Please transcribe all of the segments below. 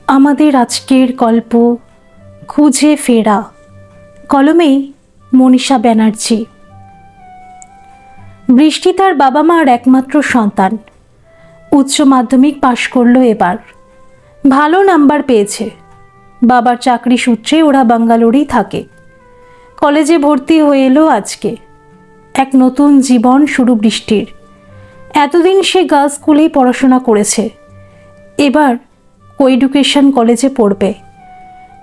আমাদের আজকের গল্প খুঁজে ফেরা। কলমে মনীষা ব্যানার্জি। বৃষ্টি তার বাবা মার একমাত্র সন্তান। উচ্চ মাধ্যমিক পাশ করলো এবার। ভালো নাম্বার পেয়েছে। বাবার চাকরি সূত্রে ওরা ব্যাঙ্গালোরেই থাকে। কলেজে ভর্তি হয়ে এলো আজকে। এক নতুন জীবন শুরু বৃষ্টির। এতদিন সে গার্লস স্কুলেই পড়াশোনা করেছে, এবার কোএডুকেশন কলেজে পড়বে।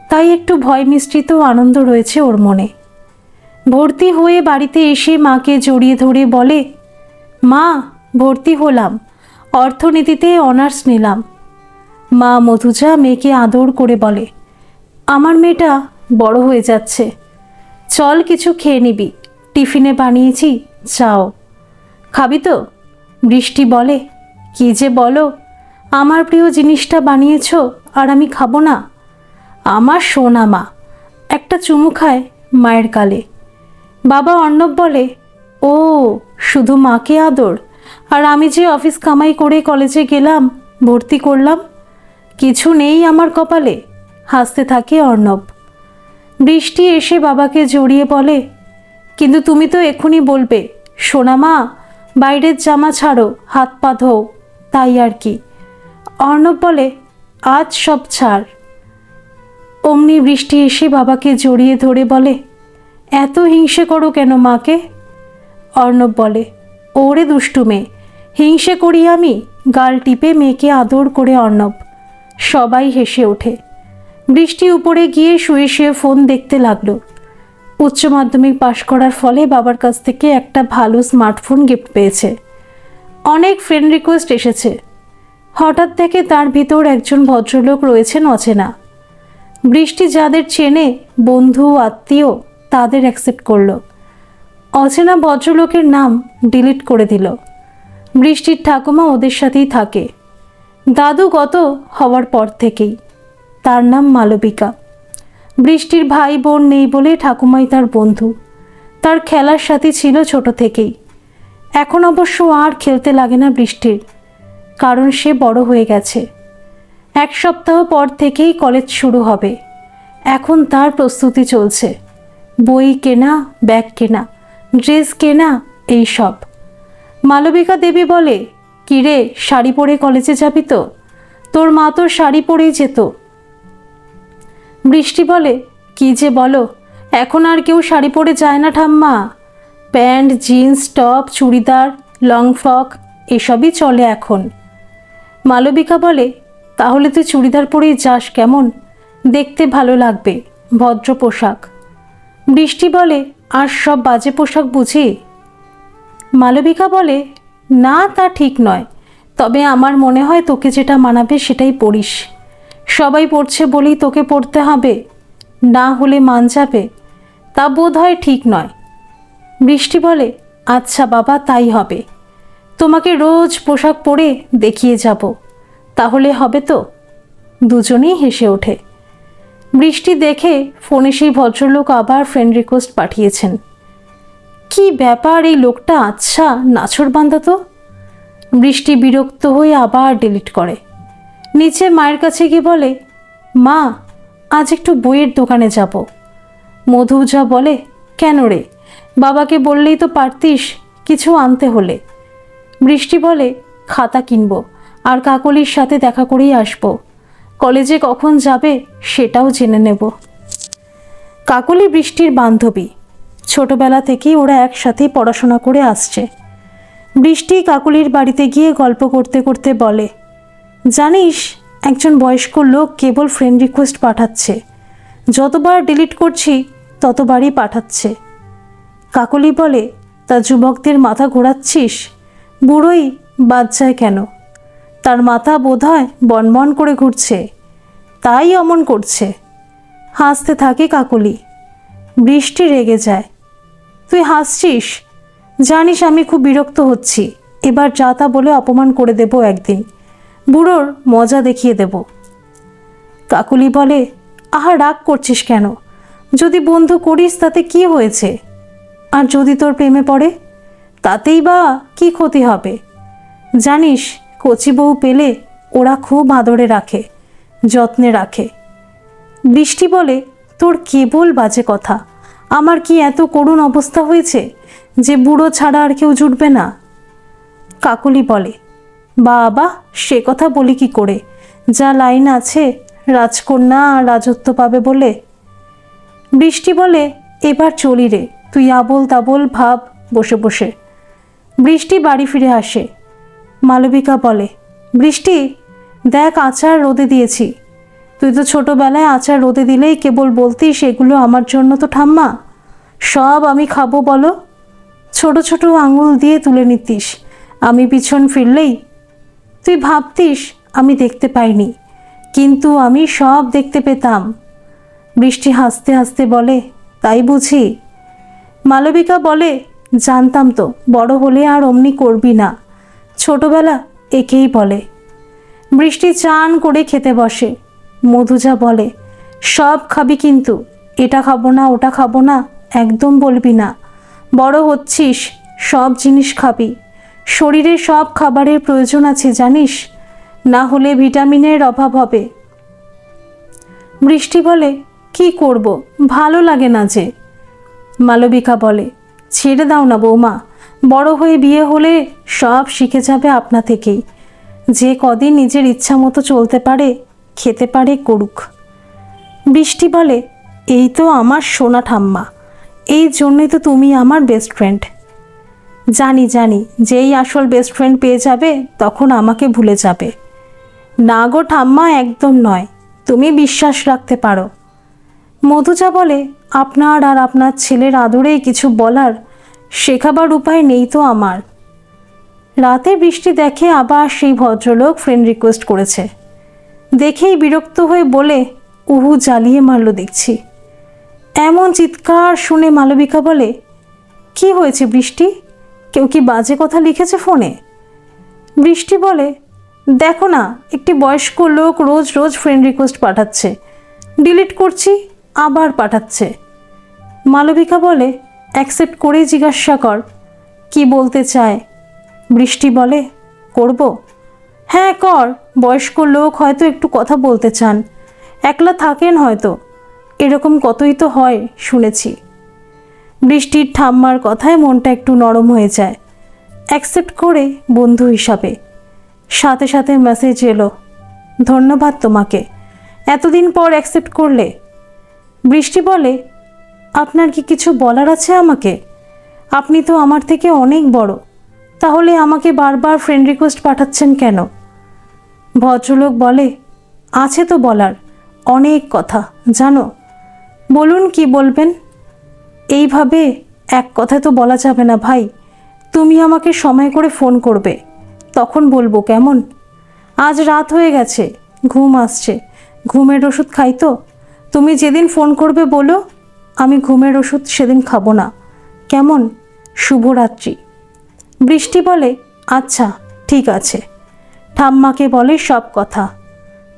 তাই একটু ভয় মিশ্রিত আনন্দ রয়েছে ওর মনে। ভর্তি হয়ে বাড়িতে এসে মাকে জড়িয়ে ধরে বলে, মা, ভর্তি হলাম, অর্থনীতিতে অনার্স নিলাম। মা মধুজা মেয়েকে আদর করে বলে, আমার মেয়েটা বড় হয়ে যাচ্ছে, চল কিছু খেয়ে নিবি, টিফিনে বানিয়েছি, চাও খাবি তো? বৃষ্টি বলে, কি যে বলো, আমার প্রিয় জিনিসটা বানিয়েছ আর আমি খাবো না? আমার সোনা মা। একটা চুমু খায় মায়ের গালে। বাবা অর্ণব বলে, ও শুধু মাকে আদর, আর আমি যে অফিস কামাই করে কলেজে গেলাম, ভর্তি করলাম, কিছু নেই আমার কপালে। হাসতে থাকে অর্ণব। বৃষ্টি এসে বাবাকে জড়িয়ে বলে, কিন্তু তুমি তো এক্ষুনি বলবে, সোনা মা বাইরের জামা ছাড়ো, হাত পা ধোও, তাই আর কি। অর্ণব বলে, আজ সব ছাড়। অমনি বৃষ্টি এসে বাবাকে জড়িয়ে ধরে বলে, এত হিংসে করো কেন মাকে? অর্ণব বলে, ওরে দুষ্টু মেয়ে, হিংসে করি আমি? গাল টিপে মেয়েকে আদর করে অর্ণব। সবাই হেসে ওঠে। বৃষ্টি উপরে গিয়ে শুয়ে শুয়ে ফোন দেখতে লাগলো। উচ্চ মাধ্যমিক পাশ করার ফলে বাবার কাছ থেকে একটা ভালো স্মার্টফোন গিফট পেয়েছে। অনেক ফ্রেন্ড রিকোয়েস্ট এসেছে। হঠাৎ থেকে তার ভিতর একজন ভদ্রলোক রয়েছেন অচেনা। বৃষ্টি যাদের চেনে, বন্ধু আত্মীয়, তাদের অ্যাকসেপ্ট করলো। অচেনা ভদ্রলোকের নাম ডিলিট করে দিল। বৃষ্টির ঠাকুমা ওদের সাথেই থাকে, দাদু গত হওয়ার পর থেকেই। তার নাম মালবিকা। বৃষ্টির ভাই বোন নেই বলে ঠাকুমাই তার বন্ধু। তার খেলার সাথী ছিল ছোট থেকেই। এখন অবশ্য আর খেলতে লাগে না বৃষ্টির, কারণ সে বড় হয়ে গেছে। এক সপ্তাহ পর থেকেই কলেজ শুরু হবে। এখন তার প্রস্তুতি চলছে। বই কেনা, ব্যাগ কেনা, ড্রেস কেনা, এই সব। মালবিকা দেবী বলে, কিরে, শাড়ি পরে কলেজে যাবি তো? তোর মা তো শাড়ি পরেই যেত। বৃষ্টি বলে, কি যে বলো, এখন আর কেউ শাড়ি পরে যায় না ঠাম্মা। Pant, jeans, top, churidar, long frock এসবই চলে এখন। মালবিকা বলে, তাহলে তুই চুড়িদার পরেই যাস কেমন? দেখতে ভালো লাগবে, ভদ্র পোশাক। বৃষ্টি বলে, আর সব বাজে পোশাক বুঝি? মালবিকা বলে, না তা ঠিক নয়, তবে আমার মনে হয় তোকে যেটা মানাবে সেটাই পরিস। সবাই পড়ছে বলেই তোকে পড়তে হবে, না হলে মান যাবে, তা বোধ হয় ঠিক নয়। বৃষ্টি বলে, আচ্ছা বাবা, তাই হবে। তোমাকে রোজ পোশাক পরে দেখিয়ে যাব, তাহলে হবে তো? দুজনেই হেসে ওঠে। বৃষ্টি দেখে ফোনে সেই ভদ্রলোক আবার ফ্রেন্ড রিকোয়েস্ট পাঠিয়েছেন। কি ব্যাপার, এই লোকটা আচ্ছা নাছোড়বান্দা তো। বৃষ্টি বিরক্ত হয়ে আবার ডিলিট করে। নিচে মায়ের কাছে গিয়ে বলে, মা, আজ একটু বইয়ের দোকানে যাব। মধুজা বলে, কেন রে? বাবাকে বললেই তো পারতিস কিছু আনতে হলে। বৃষ্টি বলে, খাতা কিনবো আর কাকলির সাথে দেখা করেই আসবো। কলেজে কখন যাবে সেটাও জেনে নেব। কাকলি বৃষ্টির বান্ধবী। ছোটবেলা থেকেই ওরা একসাথেই পড়াশোনা করে আসছে। বৃষ্টি কাকলির বাড়িতে গিয়ে গল্প করতে করতে বলে, জানিস, একজন বয়স্ক লোক কেবল ফ্রেন্ড রিকোয়েস্ট পাঠাচ্ছে, যতবার ডিলিট করছি ততবারই পাঠাচ্ছে। কাকলি বলে, তা যুবকদের মাথা ঘোরাচ্ছিস? বুড়োই বাদ যায় কেন? তার মাথা বোধহয় বনবন করে ঘুরছে, তাই অমন করছে। হাসতে থাকে কাকলি। বৃষ্টি রেগে যায়, তুই হাসছিস? জানিস আমি খুব বিরক্ত হচ্ছি, এবার যা তা বলে অপমান করে দেব একদিন, বুড়োর মজা দেখিয়ে দেব। কাকলি বলে, আহা, রাগ করছিস কেন? যদি বন্ধু করিস তাতে কি হয়েছে? আর যদি তোর প্রেমে পড়ে, তাতেই বা কি ক্ষতি হবে? জানিস, কচি বউ পেলে ওরা খুব আদরে রাখে, যত্নে রাখে। বৃষ্টি বলে, তোর কেবল বাজে কথা। আমার কি এত করুণ অবস্থা হয়েছে যে বুড়ো ছাড়া আর কেউ জুটবে না? কাকলি বলে, বাবা সে কথা বলি কি করে, যা লাইন আছে রাজকন্যা রাজত্ব পাবে বলে। বৃষ্টি বলে, এবার চলি রে, তুই আবোল তাবোল ভাব বসে বসে। বৃষ্টি বাড়ি ফিরে আসে। মালবিকা বলে, বৃষ্টি দেখ আচার রোদে দিয়েছি। তুই তো ছোটোবেলায় আচার রোদে দিলেই কেবল বলতিস এগুলো আমার জন্য তো ঠাম্মা, সব আমি খাবো বলো। ছোট ছোট আঙুল দিয়ে তুলে নিতিস, আমি পিছন ফিরলেই তুই ভাবতিস আমি দেখতে পাইনি, কিন্তু আমি সব দেখতে পেতাম। বৃষ্টি হাসতে হাসতে বলে, তাই বুঝি? মালবিকা বলে, জানতাম তো বড় হলে আর অমনি করবি না, ছোটবেলা একেই বলে। বৃষ্টি চান করে খেতে বসে। মধুজা বলে, সব খাবি কিন্তু, এটা খাবো না ওটা খাবো না একদম বলবি না। বড় হচ্ছিস, সব জিনিস খাবি। শরীরে সব খাবারের প্রয়োজন আছে জানিস, না হলে ভিটামিনের অভাব হবে। বৃষ্টি বলে, কি করব, ভালো লাগে না যে। মালবিকা বলে, ছেড়ে দাও না বৌমা, বড় হয়ে বিয়ে হলে সব শিখে যাবে আপনা থেকেই। যে কদিন নিজের ইচ্ছা মতো চলতে পারে খেতে পারে করুক। বৃষ্টি বলে, এই তো আমার সোনা ঠাম্মা, এই জন্যই তো তুমি আমার বেস্ট ফ্রেন্ড। জানি জানি, যেই আসল বেস্ট ফ্রেন্ড পেয়ে যাবে তখন আমাকে ভুলে যাবে। না গো ঠাম্মা, একদম নয়, তুমি বিশ্বাস রাখতে পারো। মধুজা বলে, আপনার আর আপনার ছেলের আদরেই কিছু বলার শেখাবার উপায় নেই তো আমার। রাতে বৃষ্টি দেখে আবার সেই ভদ্রলোক ফ্রেন্ড রিকোয়েস্ট করেছে। দেখেই বিরক্ত হয়ে বলে, উহু জ্বালিয়ে মারল দেখছি। এমন চিৎকার শুনে মালবিকা বলে, কি হয়েছে বৃষ্টি, কেউ কি বাজে কথা লিখেছে ফোনে? বৃষ্টি বলে, দেখো না, একটি বয়স্ক লোক রোজ রোজ ফ্রেন্ড রিকোয়েস্ট পাঠাচ্ছে, ডিলিট করছি আবার পাঠাচ্ছে। মালবিকা বলে, অ্যাকসেপ্ট করে জিজ্ঞাসা কর কি বলতে চায়। বৃষ্টি বলে, করব? হ্যাঁ কর, বয়স্ক লোক হয়তো একটু কথা বলতে চান, একলা থাকেন হয়তো, এরকম কতই তো হয় শুনেছি। বৃষ্টির ঠাম্মার কথায় মনটা একটু নরম হয়ে যায়। অ্যাকসেপ্ট করে বন্ধু হিসাবে। সাথে সাথে মেসেজ এলো, ধন্যবাদ তোমাকে, এতদিন পর অ্যাকসেপ্ট করলে। বৃষ্টি বলে, আপনার কি কিছু বলার আছে আমাকে? আপনি তো আমার থেকে অনেক বড়, তাহলে আমাকে বারবার ফ্রেন্ড রিকোয়েস্ট পাঠাচ্ছেন কেন? ভদ্রলোক বলে, আছে তো বলার অনেক কথা, জানো। বলুন কি বলবেন। এইভাবে এক কথায় তো বলা যাবে না ভাই, তুমি আমাকে সময় করে ফোন করবে, তখন বলবো কেমন? আজ রাত হয়ে গেছে, ঘুম আসছে, ঘুমের ওষুধ খাই তো। তুমি যেদিন ফোন করবে বলো, আমি ঘুমের ওষুধ সেদিন খাবো না, কেমন? শুভরাত্রি। বৃষ্টি বলে, আচ্ছা ঠিক আছে। ঠাম্মাকে বলে সব কথা,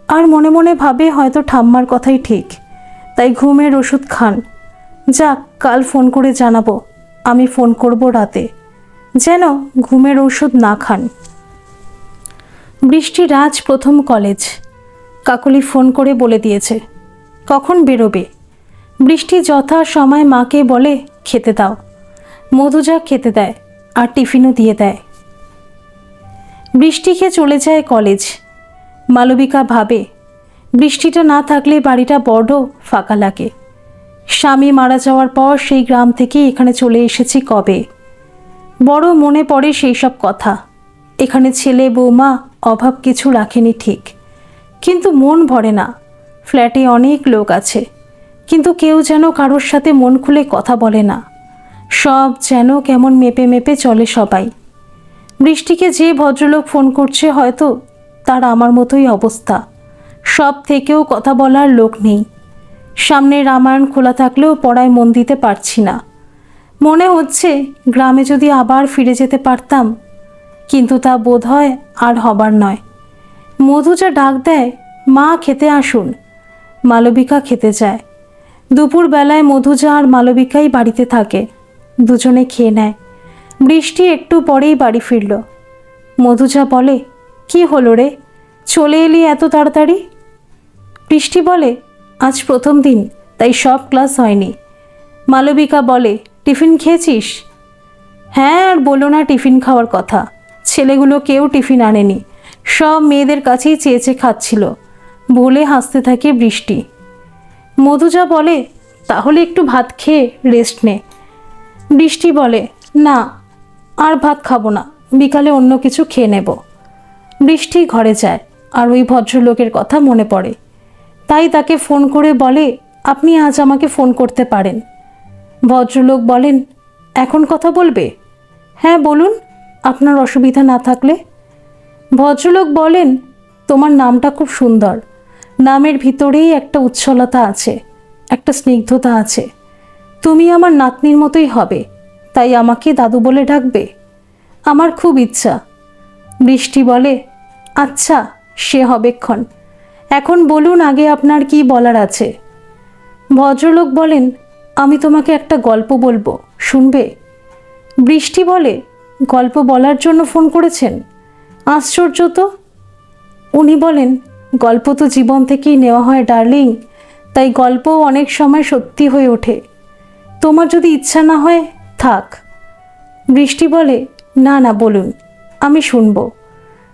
আর মনে মনে ভাবে হয়তো ঠাম্মার কথাই ঠিক, তাই ঘুমের ওষুধ খান। যাক, কাল ফোন করে জানাবো, আমি ফোন করব রাতে, যেন ঘুমের ওষুধ না খান। বৃষ্টি রাজ প্রথম কলেজ, কাকলি ফোন করে বলে দিয়েছে কখন বেরোবে। বৃষ্টি যথা সময় মাকে বলে খেতে দাও। মধুজা খেতে দেয় আর টিফিনও দিয়ে দেয়। বৃষ্টি খেয়ে চলে যায় কলেজ। মালবিকা ভাবে, বৃষ্টিটা না থাকলে বাড়িটা বড্ড ফাঁকা লাগে। স্বামী মারা যাওয়ার পর সেই গ্রাম থেকে এখানে চলে এসেছি কবে। বড় মনে পড়ে সেই সব কথা। এখানে ছেলে বৌমা অভাব কিছু রাখেনি ঠিক, কিন্তু মন ভরে না। ফ্ল্যাটে অনেক লোক আছে, কিন্তু কেউ যেন কারোর সাথে মন খুলে কথা বলে না। সব যেন কেমন মেপে মেপে চলে সবাই। বৃষ্টিকে যে ভদ্রলোক ফোন করছে হয়তো তার আমার মতোই অবস্থা, সব থেকেও কথা বলার লোক নেই। সামনে রামায়ণ খোলা থাকলেও পড়ায় মন দিতে পারছি না। মনে হচ্ছে গ্রামে যদি আবার ফিরে যেতে পারতাম, কিন্তু তা বোধহয় আর হবার নয়। মধুজা ডাক দেয়, মা খেতে আসুন। মালবিকা খেতে যায়। দুপুর বেলায় মধুজা আর মালবিকাই বাড়িতে থাকে, দুজনে খেয়ে নেয়। বৃষ্টি একটু পরেই বাড়ি ফিরল। মধুজা বলে, কি হলো রে, চলে এলি এত তাড়াতাড়ি? বৃষ্টি বলে, আজ প্রথম দিন, তাই সব ক্লাস হয়নি। মালবিকা বলে, টিফিন খেয়েছিস? হ্যাঁ, আর বলো না টিফিন খাওয়ার কথা। ছেলেগুলো কেউ টিফিন আনেনি, সব মেয়েদের কাছেই চেয়ে চেয়ে খাচ্ছিল বলে হাসতে থাকে বৃষ্টি। মধুজা বলে, তাহলে একটু ভাত খেয়ে রেস্ট নে। বৃষ্টি বলে, না, আর ভাত খাবো না, বিকালে অন্য কিছু খেয়ে নেব। বৃষ্টি ঘরে যায় আর ওই ভদ্রলোকের কথা মনে পড়ে, তাই তাকে ফোন করে বলে, আপনি আজ আমাকে ফোন করতে পারেন। ভদ্রলোক বলেন, এখন কথা বলবে? হ্যাঁ বলুন, আপনার অসুবিধা না থাকলে। ভদ্রলোক বলেন, তোমার নামটা খুব সুন্দর, নামের ভিতরেই একটা উচ্ছলতা আছে, একটা স্নিগ্ধতা আছে। তুমি আমার নাতনির মতোই হবে, তাই আমাকে দাদু বলে ডাকবে। আমার খুব ইচ্ছা। বৃষ্টি বলে, আচ্ছা, সে হবেক্ষণ। এখন বলুন আগে আপনার কি বলার আছে। ভদ্রলোক বলেন, আমি তোমাকে একটা গল্প বলবো, শুনবে? বৃষ্টি বলে, গল্প বলার জন্য ফোন করেছেন? আশ্চর্য তো। উনি বলেন, গল্প তো জীবন থেকেই নেওয়া হয় ডার্লিং, তাই গল্পও অনেক সময় সত্যি হয়ে ওঠে। তোমার যদি ইচ্ছা না হয় থাক। বৃষ্টি বলে, না না, বলুন, আমি শুনব।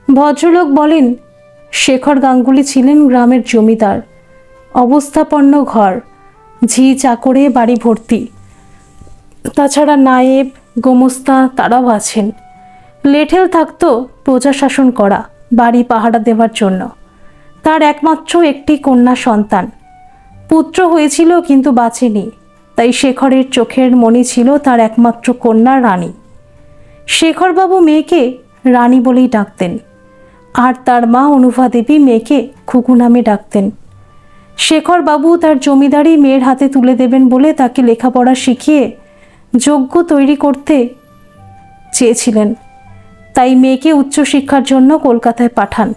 ভদ্রলোক বলেন, শেখর গাঙ্গুলি ছিলেন গ্রামের জমিদার, অবস্থাপন্ন ঘর, ঝি চাকরে বাড়ি ভর্তি। তাছাড়া নায়েব, গোমস্তা তারাও আছেন। লেঠেল থাকতো প্রজা শাসন করা, বাড়ি পাহারা দেওয়ার জন্য। তার একমাত্র একটি কন্যা সন্তান। পুত্র হয়েছিল কিন্তু বাঁচেনি, তাই শেখরের চোখের মণি ছিল তার একমাত্র কন্যা রানী। শেখরবাবু মেয়েকে রানী বলেই ডাকতেন, আর তার মা অনুভা দেবী মেয়েকে খুকু নামে ডাকতেন। শেখরবাবু তার জমিদারি মেয়ের হাতে তুলে দেবেন বলে তাকে লেখাপড়া শিখিয়ে যোগ্য তৈরি করতে চেয়েছিলেন, তাই মেয়েকে উচ্চশিক্ষার জন্য কলকাতায় পাঠান।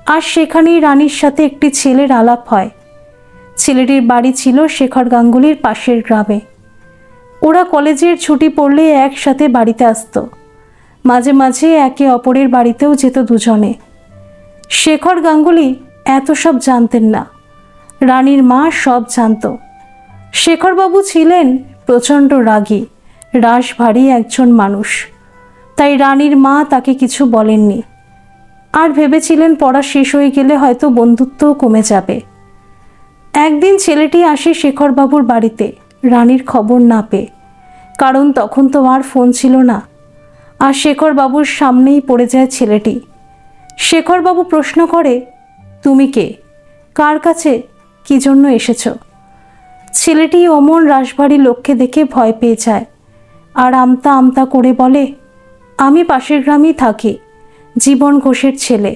আর সেখানেই রানীর সাথে একটি ছেলের আলাপ হয়। ছেলেটির বাড়ি ছিল শেখর গাঙ্গুলির পাশের গ্রামে। ওরা কলেজের ছুটি পড়লে একসাথে বাড়িতে আসতো, মাঝে মাঝে একে অপরের বাড়িতেও যেত দুজনে। শেখর গাঙ্গুলি এত সব জানতেন না, রানীর মা সব জানত। শেখরবাবু ছিলেন প্রচণ্ড রাগী, রাশভারী একজন মানুষ, তাই রানীর মা তাকে কিছু বলেননি। আর ভেবেছিলেন পড়া শেষ হয়ে গেলে হয়তো বন্ধুত্বও কমে যাবে। একদিন ছেলেটি আসে শেখরবাবুর বাড়িতে রানীর খবর না পেয়ে, কারণ তখন তো আর ফোন ছিল না। আর শেখরবাবুর সামনেই পড়ে যায় ছেলেটি। শেখরবাবু প্রশ্ন করে, তুমি কে? কার কাছে? কি জন্য এসেছ? ছেলেটি অমন রাশভারী লোককে দেখে ভয় পেয়ে যায় আর আমতা আমতা করে বলে, আমি পাশের গ্রামেই থাকি, জীবন ঘোষের ছেলে।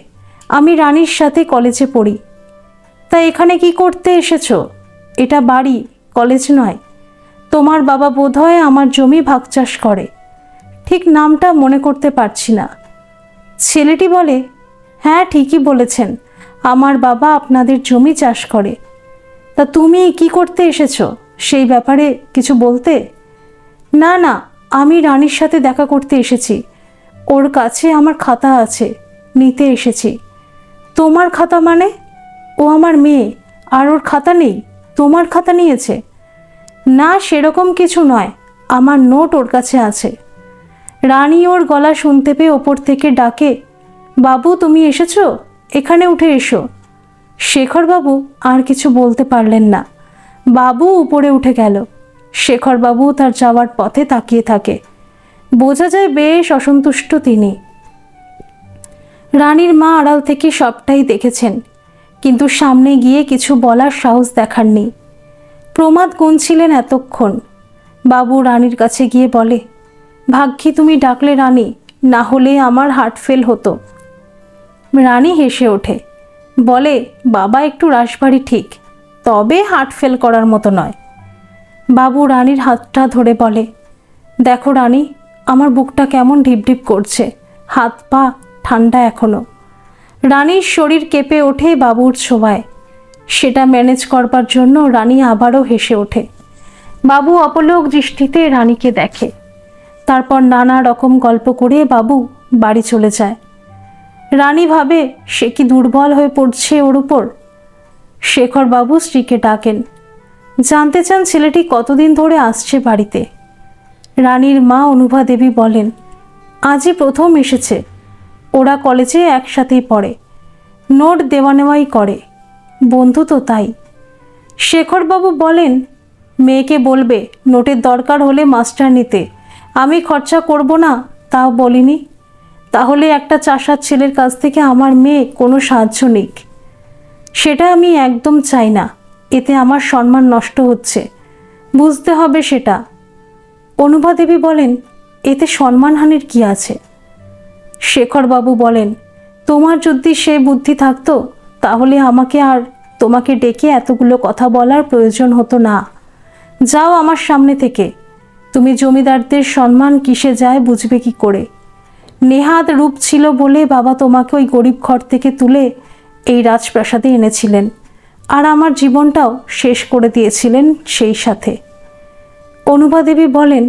আমি রানীর সাথে কলেজে পড়ি। তা এখানে কি করতে এসেছ? এটা বাড়ি, কলেজ নয়। তোমার বাবা বোধহয় আমার জমি ভাগ চাষ করে, ঠিক নামটা মনে করতে পারছি না। ছেলেটি বলে, হ্যাঁ ঠিকই বলেছেন, আমার বাবা আপনাদের জমি চাষ করে। তা তুমি কি করতে এসেছো, সেই ব্যাপারে কিছু বলতে? না না, আমি রানীর সাথে দেখা করতে এসেছি, ওর কাছে আমার খাতা আছে, নিতে এসেছি। তোমার খাতা মানে? ও আমার মেয়ে, আর ওর খাতা নেই? তোমার খাতা নিয়েছে? না, সেরকম কিছু নয়, আমার নোট ওর কাছে আছে। রানী ওর গলা শুনতে পেয়ে ওপর থেকে ডাকে, বাবু তুমি এসেছো, এখানে উঠে এসো। শেখরবাবু আর কিছু বলতে পারলেন না, বাবু উপরে উঠে গেল। শেখরবাবু তার যাওয়ার পথে তাকিয়ে থাকে, বোঝা যায় বেশ অসন্তুষ্ট তিনি। রানীর মা আড়াল থেকে সবটাই দেখেছেন, কিন্তু সামনে গিয়ে কিছু বলার সাহস দেখাননি। প্রমাদ গুনছিলেন এতক্ষণ। বাবু রানীর কাছে গিয়ে বলে, ভাগ্যি তুমি ডাকলে রানী, না হলে আমার হার্ট ফেল হতো। রানী হেসে ওঠে, বলে, বাবা একটু রাশভারী ঠিক, তবে হার্ট ফেল করার মতো নয়। বাবু রানীর হাতটা ধরে বলে, দেখো রানী, আমার বুকটা কেমন ঢিপঢিপ করছে, হাত পা ঠান্ডা এখনো। রানীর শরীর কেঁপে ওঠে বাবুর ছোঁয়ায়। সেটা ম্যানেজ করবার জন্য রানী আবারও হেসে ওঠে। বাবু অপলক দৃষ্টিতে রানীকে দেখে, তারপর নানা রকম গল্প করে বাবু বাড়ি চলে যায়। রানী ভাবে, সে কি দুর্বল হয়ে পড়ছে ওর উপর। শেখরবাবু স্ত্রীকে ডাকেন, জানতে চান ছেলেটি কতদিন ধরে আসছে বাড়িতে। রানীর মা অনুভা দেবী বলেন, আজই প্রথম এসেছে। ওরা কলেজে একসাথেই পড়ে, নোট দেওয়া নেওয়াই করে, বন্ধু তো তাই। শেখরবাবু বলেন, মেয়েকে বলবে নোটের দরকার হলে মাস্টার নিতে, আমি খরচা করব না তাও বলিনি। তাহলে একটা চাষার ছেলের কাছ থেকে আমার মেয়ে কোনো সাহায্য নিক, সেটা আমি একদম চাই না। এতে আমার সম্মান নষ্ট হচ্ছে, বুঝতে হবে সেটা। অনুভা দেবী বলেন, এতে সম্মানহানির কি আছে? শেখরবাবু বলেন, তোমার যদি সে বুদ্ধি থাকতো তাহলে আমাকে আর তোমাকে ডেকে এতগুলো কথা বলার প্রয়োজন হতো না। যাও আমার সামনে থেকে। তুমি জমিদারদের সম্মান কিসে যায় বুঝবে কি করে? নেহাত রূপ ছিল বলে বাবা তোমাকে ওই গরিব ঘর থেকে তুলে এই রাজপ্রাসাদে এনেছিলেন, আর আমার জীবনটাও শেষ করে দিয়েছিলেন সেই সাথে। অনুভা দেবী বলেন,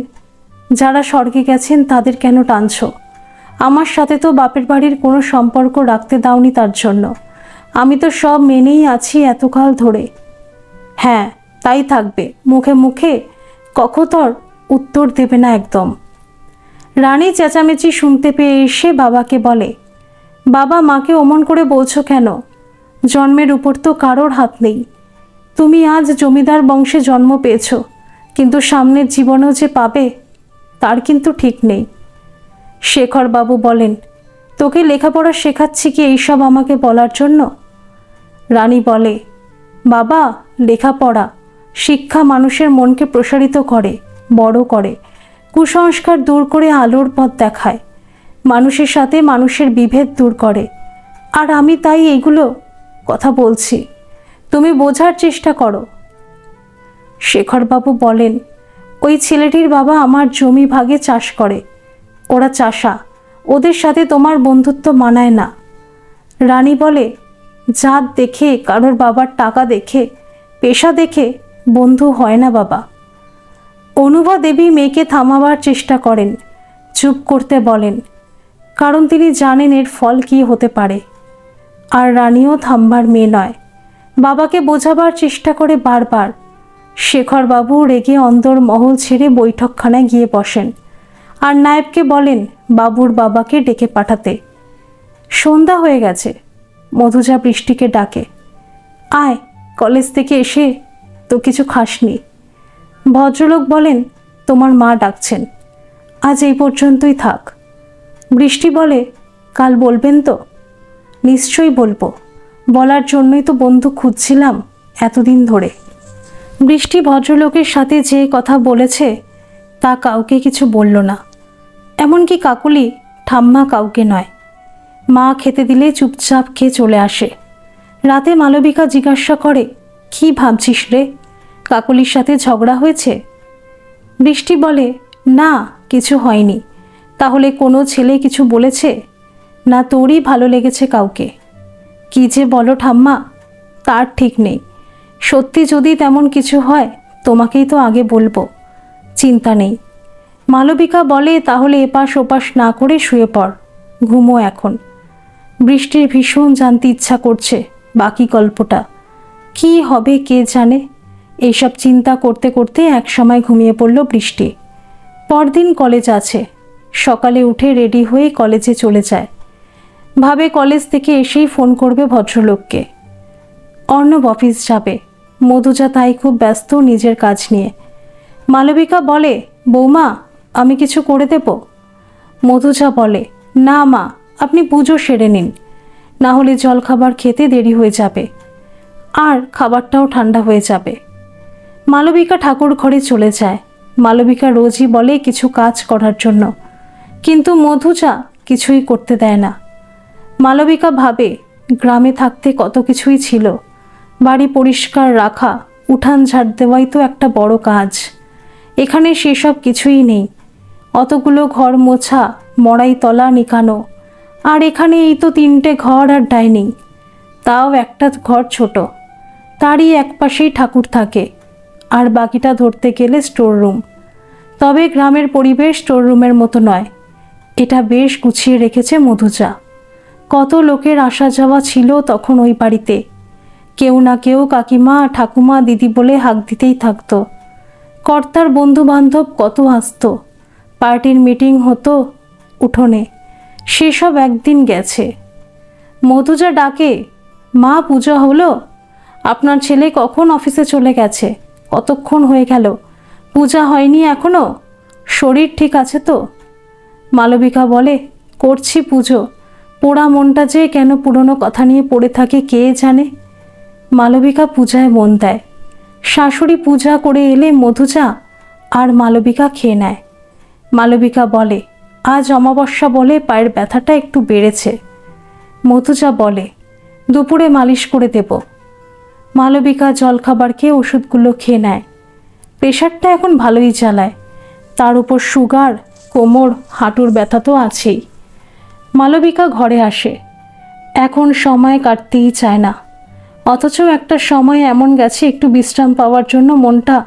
যারা স্বর্গে গেছেন তাদের কেন টানছ? আমার সাথে তো বাপের বাড়ির কোনো সম্পর্ক রাখতে দাওনি, তার জন্য আমি তো সব মেনেই আছি এতকাল ধরে। হ্যাঁ, তাই থাকবে, মুখে মুখে কখতর উত্তর দেবে না একদম। রানী চেঁচামেচি শুনতে পেয়ে এসে বাবাকে বলে, বাবা, মাকে অমন করে বলছো কেন? জন্মের উপর তো কারোর হাত নেই। তুমি আজ জমিদার বংশে জন্ম পেয়েছ, কিন্তু সামনের জীবনেও যে পাবে তার কিন্তু ঠিক নেই। শেখরবাবু বলেন, তোকে লেখাপড়া শেখাচ্ছি কি এইসব আমাকে বলার জন্য? রানী বলে, বাবা, লেখাপড়া শিক্ষা মানুষের মনকে প্রসারিত করে, বড় করে, কুসংস্কার দূর করে আলোর পথ দেখায়, মানুষের সাথে মানুষের বিভেদ দূর করে। আর আমি তাই এগুলো কথা বলছি, তুমি বোঝার চেষ্টা করো। শেখরবাবু বলেন, ওই ছেলেটির বাবা আমার জমি ভাগে চাষ করে, ওরা চাষা, ওদের সাথে তোমার বন্ধুত্ব মানায় না। রানী বলে, জাত দেখে, কারোর বাবার টাকা দেখে, পেশা দেখে বন্ধু হয় না বাবা। অনুভা দেবী মেয়েকে থামাবার চেষ্টা করেন, চুপ করতে বলেন, কারণ তিনি জানেন এর ফল কী হতে পারে। আর রানীও থামবার মেয়ে নয়, বাবাকে বোঝাবার চেষ্টা করে বারবার। শেখরবাবু রেগে অন্দর মহল ছেড়ে বৈঠকখানায় গিয়ে বসেন, আর নায়েবকে বলেন বাবুর বাবাকে ডেকে পাঠাতে। সন্ধ্যা হয়ে গেছে। মধুজা বৃষ্টিকে ডাকে, আয়, কলেজ থেকে এসে তো কিছু খাসনি। ভদ্রলোক বলেন, তোমার মা ডাকছেন, আজ এই পর্যন্তই থাক। বৃষ্টি বলে, কাল বলবেন তো? নিশ্চয়ই বলবো, বলার জন্যই তো বন্ধু খুঁজছিলাম এতদিন ধরে। বৃষ্টি ভদ্রলোকের সাথে যে কথা বলেছে তা কাউকে কিছু বলল না, এমনকি কাকুলি ঠাম্মা কাউকে নয়। মা খেতে দিলে চুপচাপ খেয়ে চলে আসে। রাতে মালবিকা জিজ্ঞাসা করে, কি ভাবছিস রে, কাকুলির সাথে ঝগড়া হয়েছে? বৃষ্টি বলে, না, কিছু হয়নি। তাহলে কোনো ছেলে কিছু বলেছে? না তোরই ভালো লেগেছে কাউকে? কি যে বলো ঠাম্মা, তার ঠিক নেই। সত্যি যদি তেমন কিছু হয় তোমাকেই তো আগে বলবো, চিন্তা নেই। মালবিকা বলে, তাহলে এপাশ ওপাশ না করে শুয়ে পড়, ঘুমো এখন। বৃষ্টির ভীষণ জানতে ইচ্ছা করছে বাকি গল্পটা কি হবে কে জানে। এইসব চিন্তা করতে করতে একসময় ঘুমিয়ে পড়ল বৃষ্টি। পরদিন কলেজ আছে। সকালে উঠে রেডি হয়ে কলেজে চলে যায়। ভাবে কলেজ থেকে এসেই ফোন করবে ভদ্রলোককে। অর্ণব অফিস যাবে, মধুজা তাই খুব ব্যস্ত নিজের কাজ নিয়ে। মালবিকা বলে, বৌমা, আমি কিছু করে দেব? মধুজা বলে, না মা, আপনি পুজো সেরে নিন, না হলে জলখাবার খেতে দেরি হয়ে যাবে, আর খাবারটাও ঠান্ডা হয়ে যাবে। মালবিকা ঠাকুর ঘরে চলে যায়। মালবিকা রোজই বলে কিছু কাজ করার জন্য, কিন্তু মধুজা কিছুই করতে দেয় না। মালবিকা ভাবে, গ্রামে থাকতে কত কিছুই ছিল, বাড়ি পরিষ্কার রাখা, উঠান ঝাড় দেওয়াই তো একটা বড় কাজ। এখানে সেসব কিছুই নেই। অতগুলো ঘর মোছা, মড়াই তলা নিকানো, আর এখানে এই তো 3টে ঘর আর ডাইনিং, তাও একটা ঘর ছোট, তারই একপাশেই ঠাকুর থাকে, আর বাকিটা ধরতে গেলে স্টোর রুম। তবে গ্রামের পরিবেশ স্টোর রুমের মতো নয়, এটা বেশ গুছিয়ে রেখেছে মধুজা। কত লোকের আসা যাওয়া ছিল তখন ওই বাড়িতে, কেউ না কেউ কাকিমা, ঠাকুমা, দিদি বলে হাঁক দিতেই থাকতো। কর্তার বন্ধু বান্ধব কত আসতো, পার্টির মিটিং হতো উঠোনে, সেসব একদিন গেছে। মধুজা ডাকে, মা পূজা হলো? আপনার ছেলে কখন অফিসে চলে গেছে? কতক্ষণ হয়ে গেল, পূজা হয়নি এখনো? শরীর ঠিক আছে তো? মালবিকা বলে, করছি পুজো। পোড়া মনটা যে কেন পুরনো কথা নিয়ে পড়ে থাকে কে জানে। মালবিকা পূজায় মন দেয়। শাশুড়ি পূজা করে এলে মধুজা আর মালবিকা খেয়ে নেয়। মালবিকা বলে, আজ অমাবস্যা বলে পায়ের ব্যথাটা একটু বেড়েছে। মধুজা বলে, দুপুরে মালিশ করে দেব। মালবিকা জলখাবার খেয়ে ওষুধগুলো খেয়ে নেয়। প্রেশারটা এখন ভালোই চালায়, তার উপর সুগার, কোমর, হাঁটুর ব্যথা তো আছেই। মালবিকা ঘরে আসে। এখন সময় কাটতেই চায় না, অথচ একটা সময় এমন গেছে একটু বিশ্রাম পাওয়ার জন্য মনটা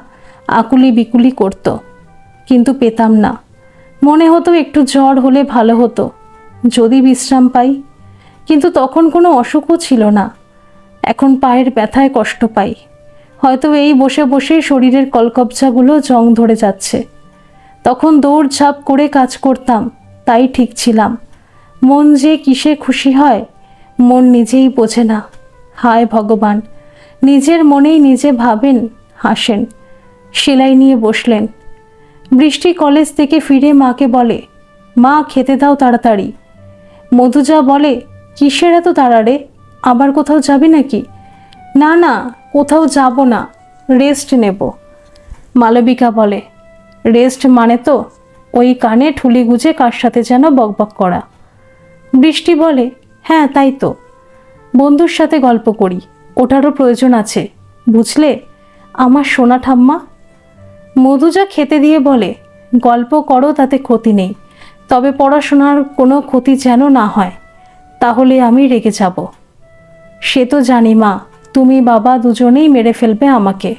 আকুলি বিকুলি করত, কিন্তু পেতাম না। মনে হতো একটু জ্বর হলে ভালো হতো, যদি বিশ্রাম পাই। কিন্তু তখন কোনো অসুখও ছিল না। এখন পায়ের ব্যথায় কষ্ট পাই। হয়তো এই বসে বসে শরীরের কলকবজাগুলো জং ধরে যাচ্ছে। তখন দৌড়ঝাঁপ করে কাজ করতাম, তাই ঠিক ছিলাম। মন যে কিসে খুশি হয় মন নিজেই বোঝে না। হায় ভগবান, নিজের মনেই নিজে ভাবেন, হাসেন। সেলাই নিয়ে বসলেন। বৃষ্টি কলেজ থেকে ফিরে মাকে বলে, মা খেতে দাও তাড়াতাড়ি। মধুজা বলে, কিসের এত তাড়া রে? আবার কোথাও যাবি নাকি? না না, কোথাও যাব না, রেস্ট নেব। মালবিকা বলে, রেস্ট মানে তো ওই কানে ঠুলি গুজে কার সাথে যেন বকবক করা। বৃষ্টি বলে, হ্যাঁ তাই তো, বন্ধুর সাথে গল্প করি, ওটারও প্রয়োজন আছে বুঝলে আমার সোনা ঠাম্মা। মধুজা খেতে দিয়ে বলে, গল্প করো, তাতে ক্ষতি নেই, তবে পড়াশোনার কোনো ক্ষতি যেন না হয়, তাহলে আমি রেগে যাব। সে তো জানি মা, তুমি বাবা দুজনেই মেরে ফেলবে আমাকে।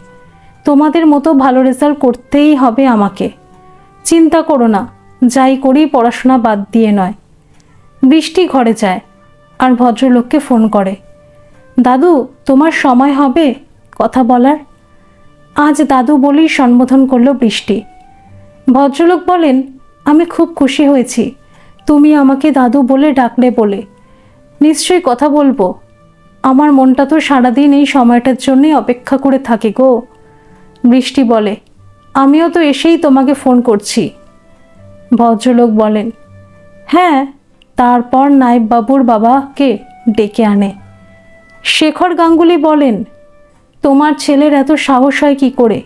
তোমাদের মতো ভালো রেজাল্ট করতেই হবে আমাকে। চিন্তা করো না, যাই করি পড়াশোনা বাদ দিয়ে নয়। বৃষ্টি ঘরে যায় আর ভদ্রলোককে ফোন করে, দাদু তোমার সময় হবে কথা বলার? আজ দাদু বলেই সম্বোধন করলো বৃষ্টি। ভদ্রলোক বলেন, আমি খুব খুশি হয়েছি তুমি আমাকে দাদু বলে ডাকলে বলে। নিশ্চয়ই কথা বলবো। আমার মনটা তো সারাদিন এই সময়টার জন্যই অপেক্ষা করে থাকে গো। বৃষ্টি বলে, আমিও তো এসেই তোমাকে ফোন করছি। ভদ্রলোক বলেন, হ্যাঁ। তারপর নায়েববাবুর বাবাকে ডেকে আনে। শেখর গাঙ্গুলি বলেন, তোমার ছেলের এত সাহস হয় কি করে?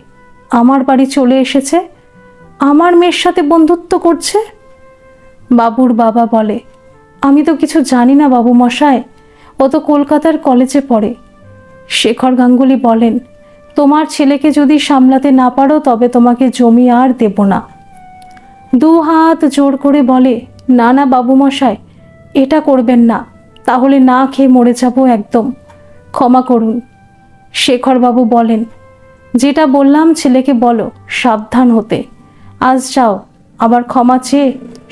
আমার বাড়ি চলে এসেছে, আমার মেয়ের সাথে বন্ধুত্ব করছে। বাবুর বাবা বলে, আমি তো কিছু জানি না বাবু মশাই, ও তো কলকাতার কলেজে পড়ে। শেখর গাঙ্গুলি বলেন, তোমার ছেলেকে যদি সামলাতে না পারো তবে তোমাকে জমি আর দেব না। দু হাত জোর করে বলে, না না বাবু মশাই, এটা করবেন না, তাহলে না খেয়ে মরে যাব একদম, ক্ষমা করুন। শেখরবাবু বলেন, যেটা বললাম ছেলেকে বলো সাবধান হতে। আজ যাও। আবার ক্ষমা চেয়ে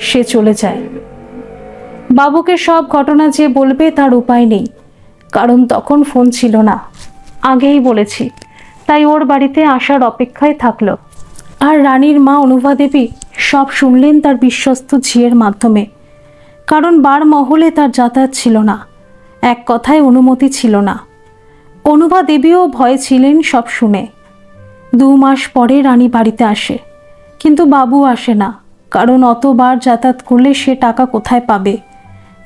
সে চলে যায়। বাবুকে সব ঘটনা যে বলবে তার উপায় নেই, কারণ তখন ফোন ছিল না, আগেই বলেছি, তাই ওর বাড়িতে আসার অপেক্ষায় থাকলো। আর রানীর মা অনুভা দেবী সব শুনলেন তার বিশ্বস্ত ঝিয়ের মাধ্যমে, কারণ বার মহলে তার যাতায়াত ছিল না, এক কথায় অনুমতি ছিল না। অনুভা দেবীও ভয়ে ছিলেন সব শুনে। 2 মাস পরে রানী বাড়িতে আসে, কিন্তু বাবু আসে না, কারণ অতবার যাতায়াত করলে সে টাকা কোথায় পাবে।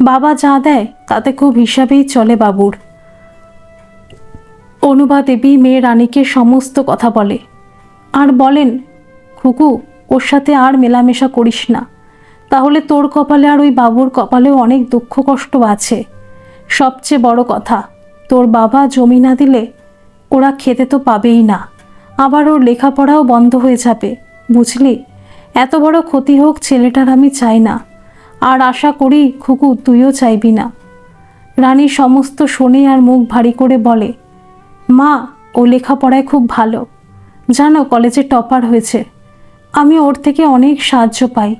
বাবা যা দেয় তাতে খুব হিসাবেই চলে বাবুর। অনুভা দেবী মেয়ে রানীকে সমস্ত কথা বলে আর বলেন, খুকু ওর সাথে আর মেলামেশা করিস না, তাহলে তোর কপালে আর ওই বাবুর কপালেও অনেক দুঃখ কষ্ট আছে। সবচেয়ে বড় কথা, তোর বাবা জমি না দিলে ওরা খেতে তো পাবেই না, আবার ওর লেখাপড়াও বন্ধ হয়ে যাবে, বুঝলি? এত বড় ক্ষতি হোক ছেলেটার আমি চাই না, আর আশা করি খুকু তুইও চাইবি না। রানী সমস্ত শোনে আর মুখ ভারী করে বলে, মা ও লেখাপড়ায় খুব ভালো, জানো কলেজে টপার হয়েছে, আমি ওর থেকে অনেক সাহায্য পাই,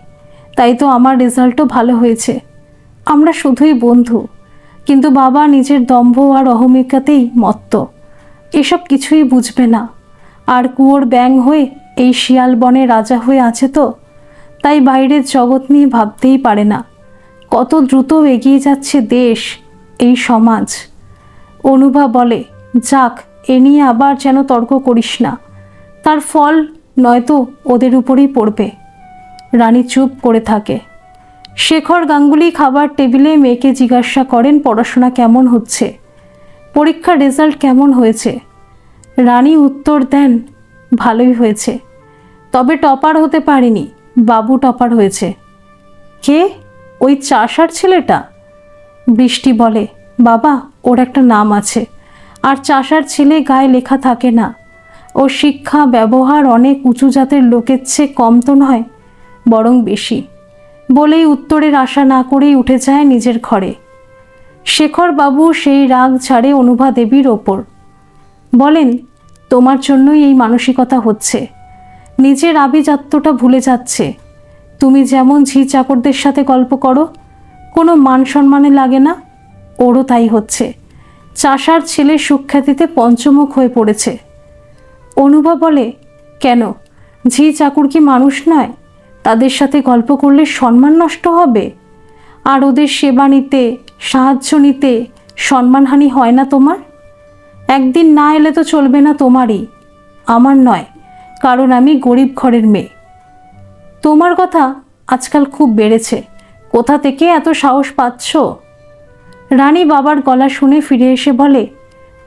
তাই তো আমার রেজাল্টও ভালো হয়েছে। আমরা শুধুই বন্ধু, কিন্তু বাবা নিজের দম্ভ আর অহমিকাতেই মত্ত, এসব কিছুই বুঝবে না। আর কুয়োর ব্যাঙ হয়ে এই শিয়াল বনে রাজা হয়ে আছে তো, তাই বাইরের জগৎ নিয়ে ভাবতেই পারে না। কত দ্রুত এগিয়ে যাচ্ছে দেশ, এই সমাজ। অনুভা বলে, যাক, এ নিয়ে আবার যেন তর্ক করিস না, তার ফল নয়তো ওদের উপরেই পড়বে। রানী চুপ করে থাকে। শেখর গাঙ্গুলি খাবার টেবিলে মেয়েকে জিজ্ঞাসা করেন পড়াশোনা কেমন হচ্ছে, পরীক্ষার রেজাল্ট কেমন হয়েছে। রানী উত্তর দেন, ভালোই হয়েছে, তবে টপার হতে পারিনি, বাবু টপার হয়েছে। কে? ওই চাষার ছেলেটা? বৃষ্টি বলে, বাবা, ওর একটা নাম আছে, আর চাষার ছেলে গায়ে লেখা থাকে না। ও শিক্ষা ব্যবহার অনেক উঁচু জাতের লোকের চেয়ে কম তো নয়, বরং বেশি। বলেই উত্তরের আশা না করেই উঠে যায় নিজের ঘরে। শেখর বাবু সেই রাগ ছাড়ে অনুভা দেবীর ওপর। বলেন, তোমার জন্যই এই মানসিকতা হচ্ছে, নিজের আভিজাত্যটা ভুলে যাচ্ছে। তুমি যেমন ঝি চাকরদের সাথে গল্প করো, কোনো মান সম্মানে লাগে না, ওরও তাই হচ্ছে। চাষার ছেলে সুখ্যাতিতে পঞ্চমুখ হয়ে পড়েছে। অনুভা বলে, কেন, ঝি চাকর কি মানুষ নয়? তাদের সাথে গল্প করলে সম্মান নষ্ট হবে? আর ওদের সেবা নিতে, সাহায্য নিতে সম্মানহানি হয় না তোমার? একদিন না এলে তো চলবে না তোমারই, আমার নয়, কারণ আমি গরিব ঘরের মেয়ে। তোমার কথা আজকাল খুব বেড়েছে, কোথা থেকে এত সাহস পাচ্ছ? রানী বাবার গলা শুনে ফিরে এসে বলে,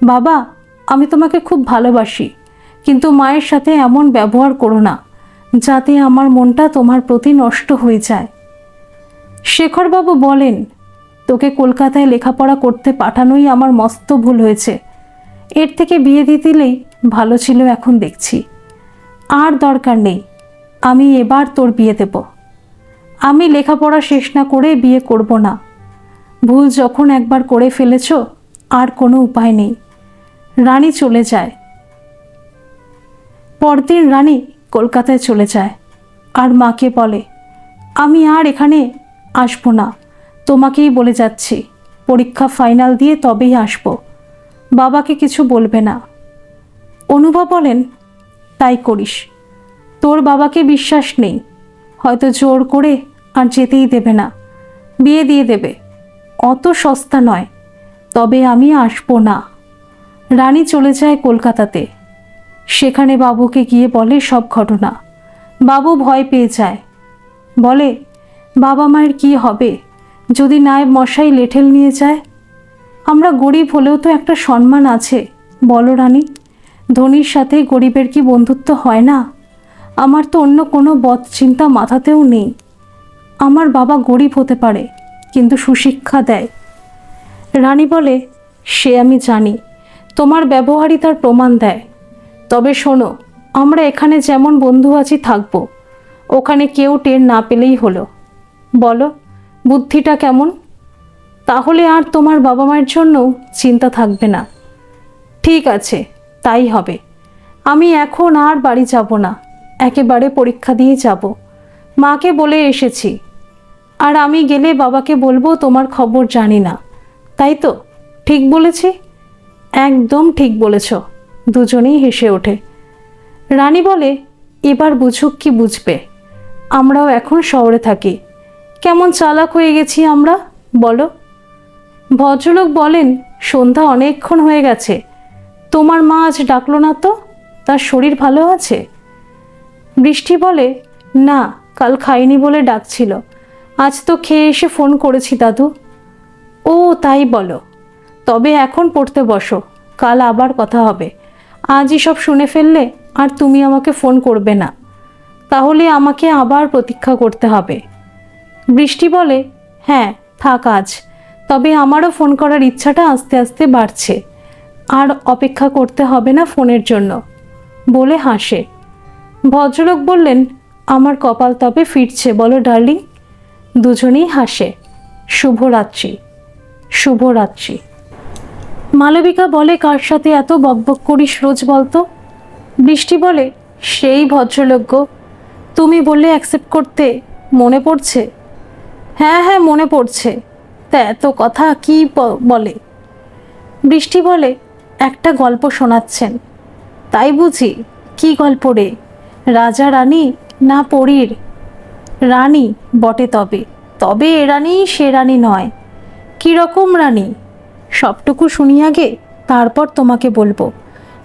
বাবা, আমি তোমাকে খুব ভালোবাসি, কিন্তু মায়ের সাথে এমন ব্যবহার করো না, যাতে আমার মনটা তোমার প্রতি নষ্ট হয়ে যায়। শেখরবাবু বলেন, তোকে কলকাতায় লেখাপড়া করতে পাঠানোই আমার মস্ত ভুল হয়েছে। এর থেকে বিয়ে দিয়ে দিলেই ভালো ছিল এখন দেখছি। আর দরকার নেই, আমি এবার তোর বিয়ে দেব। আমি লেখাপড়া শেষ না করে বিয়ে করব না। ভুল যখন একবার করে ফেলেছ, আর কোনো উপায় নেই। রানী চলে যায়। পরদিন রানী কলকাতায় চলে যায় আর মাকে বলে, আমি আর এখানে আসবো না, তোমাকেই বলে যাচ্ছি, পরীক্ষা ফাইনাল দিয়ে তবেই আসবো, বাবাকে কিছু বলবে না। অনুভা বলেন, তাই করিস, তোর বাবাকে বিশ্বাস নেই, হয়তো জোর করে আর যেতেই দেবে না, বিয়ে দিয়ে দেবে, অত সস্তা নয়, তবে আমি আসবো না। রানী চলে যায় কলকাতাতে। সেখানে বাবুকে গিয়ে বলে সব ঘটনা। বাবু ভয় পেয়ে যায়, বলে, বাবা মায়ের কি হবে যদি নায়েব মশাই লেঠেল নিয়ে যায়? আমরা গরিব হলেও তো একটা সম্মান আছে, বলো রানী, ধনীর সাথে গরিবের কি বন্ধুত্ব হয় না? আমার তো অন্য কোনো বদ চিন্তা মাথাতেও নেই। আমার বাবা গরিব হতে পারে, কিন্তু সুশিক্ষা দেয়। রানী বলে, সে আমি জানি, তোমার ব্যবহারই তার প্রমাণ দেয়। তবে শোনো, আমরা এখানে যেমন বন্ধু আছি থাকবো, ওখানে কেউ টের না পেলেই হলো। বলো, বুদ্ধিটা কেমন? তাহলে আর তোমার বাবা মায়ের জন্য চিন্তা থাকবে না। ঠিক আছে, তাই হবে। আমি এখন আর বাড়ি যাব না, একেবারে পরীক্ষা দিয়ে যাব। মাকে বলে এসেছি। আর আমি গেলে বাবাকে বলবো তোমার খবর জানি না, তাই তো? ঠিক বলেছি? একদম ঠিক বলেছ। দুজনেই হেসে ওঠে। রানী বলে, এবার বুঝুক কি বুঝবে, আমরাও এখন শহরে থাকি, কেমন চালাক হয়ে গেছি আমরা, বলো। ভদ্রলোক বলেন, সন্ধ্যা অনেকক্ষণ হয়ে গেছে, তোমার মা আজ ডাকলো না তো, তার শরীর ভালো আছে? বৃষ্টি বলে, না, কাল খাইনি বলে ডাকছিল, আজ তো খেয়ে এসে ফোন করেছি দাদু। ও তাই বলো, তবে এখন পড়তে বসো, কাল আবার কথা হবে। আজই সব শুনে ফেললে আর তুমি আমাকে ফোন করবে না, তাহলে আমাকে আবার প্রতীক্ষা করতে হবে। বৃষ্টি বলে, হ্যাঁ থাক আজ, তবে আমারও ফোন করার ইচ্ছাটা আস্তে আস্তে বাড়ছে, আর অপেক্ষা করতে হবে না ফোনের জন্য, বলে হাসে। ভদ্রলোক বললেন, আমার কপাল তবে ফিরছে বলো ডার্লিং। দুজনেই হাসে। শুভরাত্রি। শুভরাত্রি। মালবিকা বলে, কার সাথে এত বকবক করিস রোজ বলতো? বৃষ্টি বলে, সেই ভদ্রলোক গো, তুমি বললে অ্যাকসেপ্ট করতে, মনে পড়ছে? হ্যাঁ হ্যাঁ মনে পড়ছে, তা এত কথা কি বলে? বৃষ্টি বলে, একটা গল্প শোনাচ্ছেন। তাই বুঝি? কি গল্প রে? রাজা রানী না পরীর? রানী বটে, তবে তবে এ রানী সে রানী নয়। কীরকম রানী? সবটুকু শুনি আগে, তারপর তোমাকে বলবো।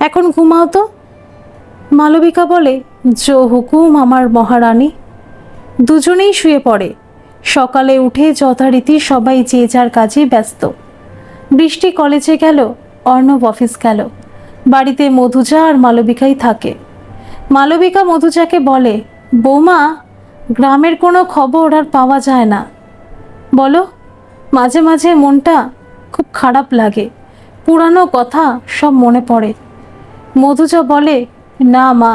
এখন ঘুমাও তো। মালবিকা বলে, জো হুকুম আমার মহারানী। দুজনেই শুয়ে পড়ে। সকালে উঠে যথারীতি সবাই যে যার কাজে ব্যস্ত। বৃষ্টি কলেজে গেল, অর্ণব অফিস গেল। বাড়িতে মধুজা আর মালবিকাই থাকে। মালবিকা মধুজাকে বলে, বৌমা, গ্রামের কোনো খবর আর পাওয়া যায় না। বলো, মাঝে মাঝে মনটা খুব খারাপ লাগে, পুরানো কথা সব মনে পড়ে। মধুজা বলে, না মা,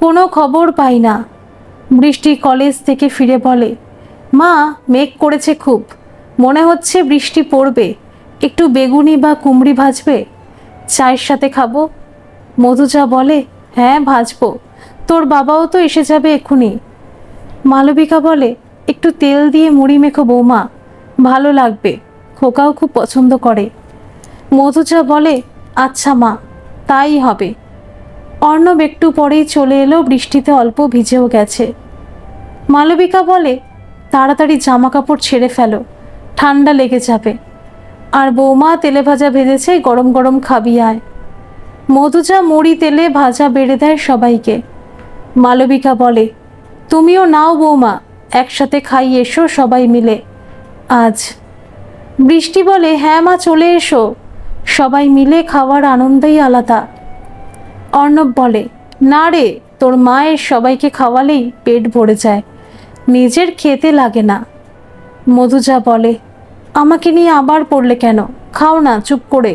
কোনো খবর পাই না। বৃষ্টি কলেজ থেকে ফিরে বলে, মা, মেঘ করেছে খুব, মনে হচ্ছে বৃষ্টি পড়বে। একটু বেগুনি বা কুমড়ি ভাজবে, চায়ের সাথে খাবো। মধুজা বলে, হ্যাঁ ভাজবো, তোর বাবাও তো এসে যাবে এক্ষুনি। মালবিকা বলে, একটু তেল দিয়ে মুড়ি মেখো বৌমা, ভালো লাগবে, খোকাও খুব পছন্দ করে। মধুজা বলে, আচ্ছা মা, তাই হবে। অর্ণব একটু পরেই চলে এলো, বৃষ্টিতে অল্প ভিজেও গেছে। মালবিকা বলে, তাড়াতাড়ি জামা কাপড় ছেড়ে ফেলো, ঠান্ডা লেগে যাবে। আর বৌমা তেলে ভাজা ভেজেছে, গরম গরম খাবি আয়। মধুজা মুড়ি তেলে ভাজা বেড়ে দেয় সবাইকে। মালবিকা বলে, তুমিও নাও বৌমা, একসাথে খাই এসো সবাই মিলে আজ। বৃষ্টি বলে, হ্যাঁ মা, চলে এসো, সবাই মিলে খাওয়ার আনন্দই আলাদা। অর্ণব বলে, না রে, তোর মায়ের সবাইকে খাওয়ালেই পেট ভরে যায়, নিজের খেতে লাগে না। মধুজা বলে, আমাকে নিয়ে আবার পড়লে কেন, খাও না চুপ করে।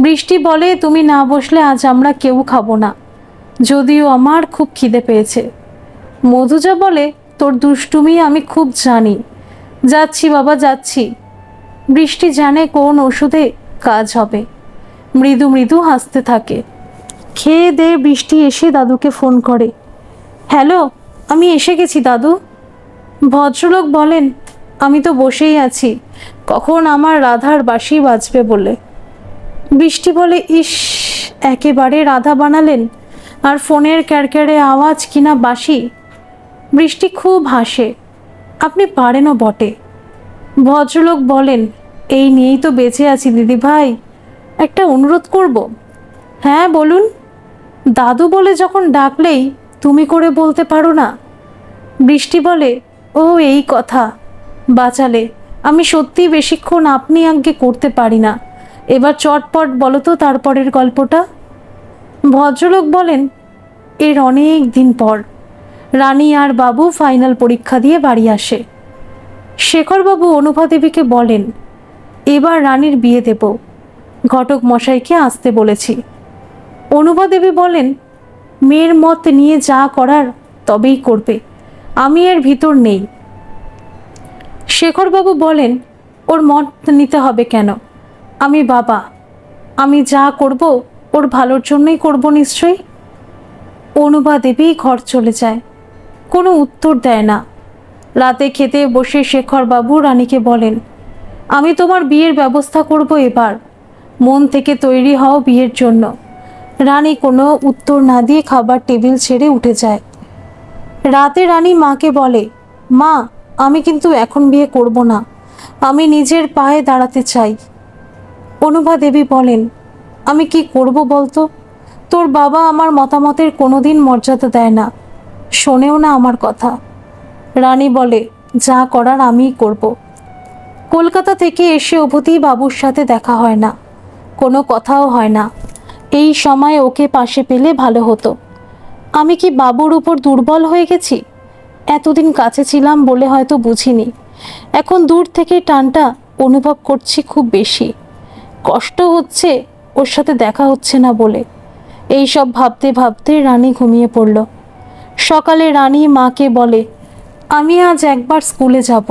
বৃষ্টি বলে, তুমি না বসলে আজ আমরা কেউ খাবো না, যদিও আমার খুব খিদে পেয়েছে। মধুজা বলে, তোর দুষ্টুমি আমি খুব জানি, যাচ্ছি বাবা যাচ্ছি। বৃষ্টি জানে কোন ওষুধে কাজ হবে, মৃদু মৃদু হাসতে থাকে। খেয়ে দে বৃষ্টি এসে দাদুকে ফোন করে, হ্যালো, আমি এসে গেছি দাদু। ভদ্রলোক বলেন, আমি তো বসেই আছি, কখন আমার রাধার বাঁশি বাজবে বলে। বৃষ্টি বলে, ইস, একেবারে রাধা বানালেন, আর ফোনের ক্যারক্যারে আওয়াজ কিনা বাঁশি। বৃষ্টি খুব হাসে, আপনি পারেনও বটে। ভদ্রলোক বলেন, এই নিয়েই তো বেঁচে আছি দিদি ভাই, একটা অনুরোধ করব। হ্যাঁ বলুন। দাদু বলে যখন ডাকলেই তুমি করে বলতে পারো না? বৃষ্টি বলে, ও এই কথা, বাঁচালে, আমি সত্যি বেশিক্ষণ আপনি আজ্ঞে করতে পারি না, এবার চটপট বলো তো তারপরের গল্পটা। ভদ্রলোক বলেন, এর অনেক দিন পর রানী আর বাবু ফাইনাল পরীক্ষা দিয়ে বাড়ি আসে। শেখরবাবু অনুভা দেবীকে বলেন, এবার রানীর বিয়ে দেব, ঘটক মশাইকে আসতে বলেছি। অনুভা দেবী বলেন, মেয়ের মত নিয়ে যা করার তবেই করবে, আমি এর ভিতর নেই। শেখরবাবু বলেন, ওর মত নিতে হবে কেন, আমি বাবা, আমি যা করব ওর ভালোর জন্যই করব নিশ্চয়ই। অনুভা দেবী ঘর চলে যায়, কোনো উত্তর দেয় না। রাতে খেতে বসে শেখরবাবু রানীকে বলেন, আমি তোমার বিয়ের ব্যবস্থা করব এবার, মন থেকে তৈরি হও বিয়ের জন্য। রানী কোনো উত্তর না দিয়ে খাবার টেবিল ছেড়ে উঠে যায়। রাতে রানী মাকে বলে, মা, আমি কিন্তু এখন বিয়ে করব না, আমি নিজের পায়ে দাঁড়াতে চাই। অনুভা দেবী বলেন, আমি কি করব বলতো, তোর বাবা আমার মতামতের কোনোদিন মর্যাদা দেয় না, শোনেও না আমার কথা। রানী বলে, যা করার আমিই করব। কলকাতা থেকে এসে অবধি বাবুর সাথে দেখা হয় না, কোনো কথাও হয় না। এই সময় ওকে পাশে পেলে ভালো হতো। আমি কি বাবুর উপর দুর্বল হয়ে গেছি? এতদিন কাছে ছিলাম বলে হয়তো বুঝিনি, এখন দূর থেকে টানটা অনুভব করছি খুব বেশি। কষ্ট হচ্ছে ওর সাথে দেখা হচ্ছে না বলে। এই সব ভাবতে ভাবতে রানী ঘুমিয়ে পড়ল। সকালে রানী মাকে বলে, আমি আজ একবার স্কুলে যাব।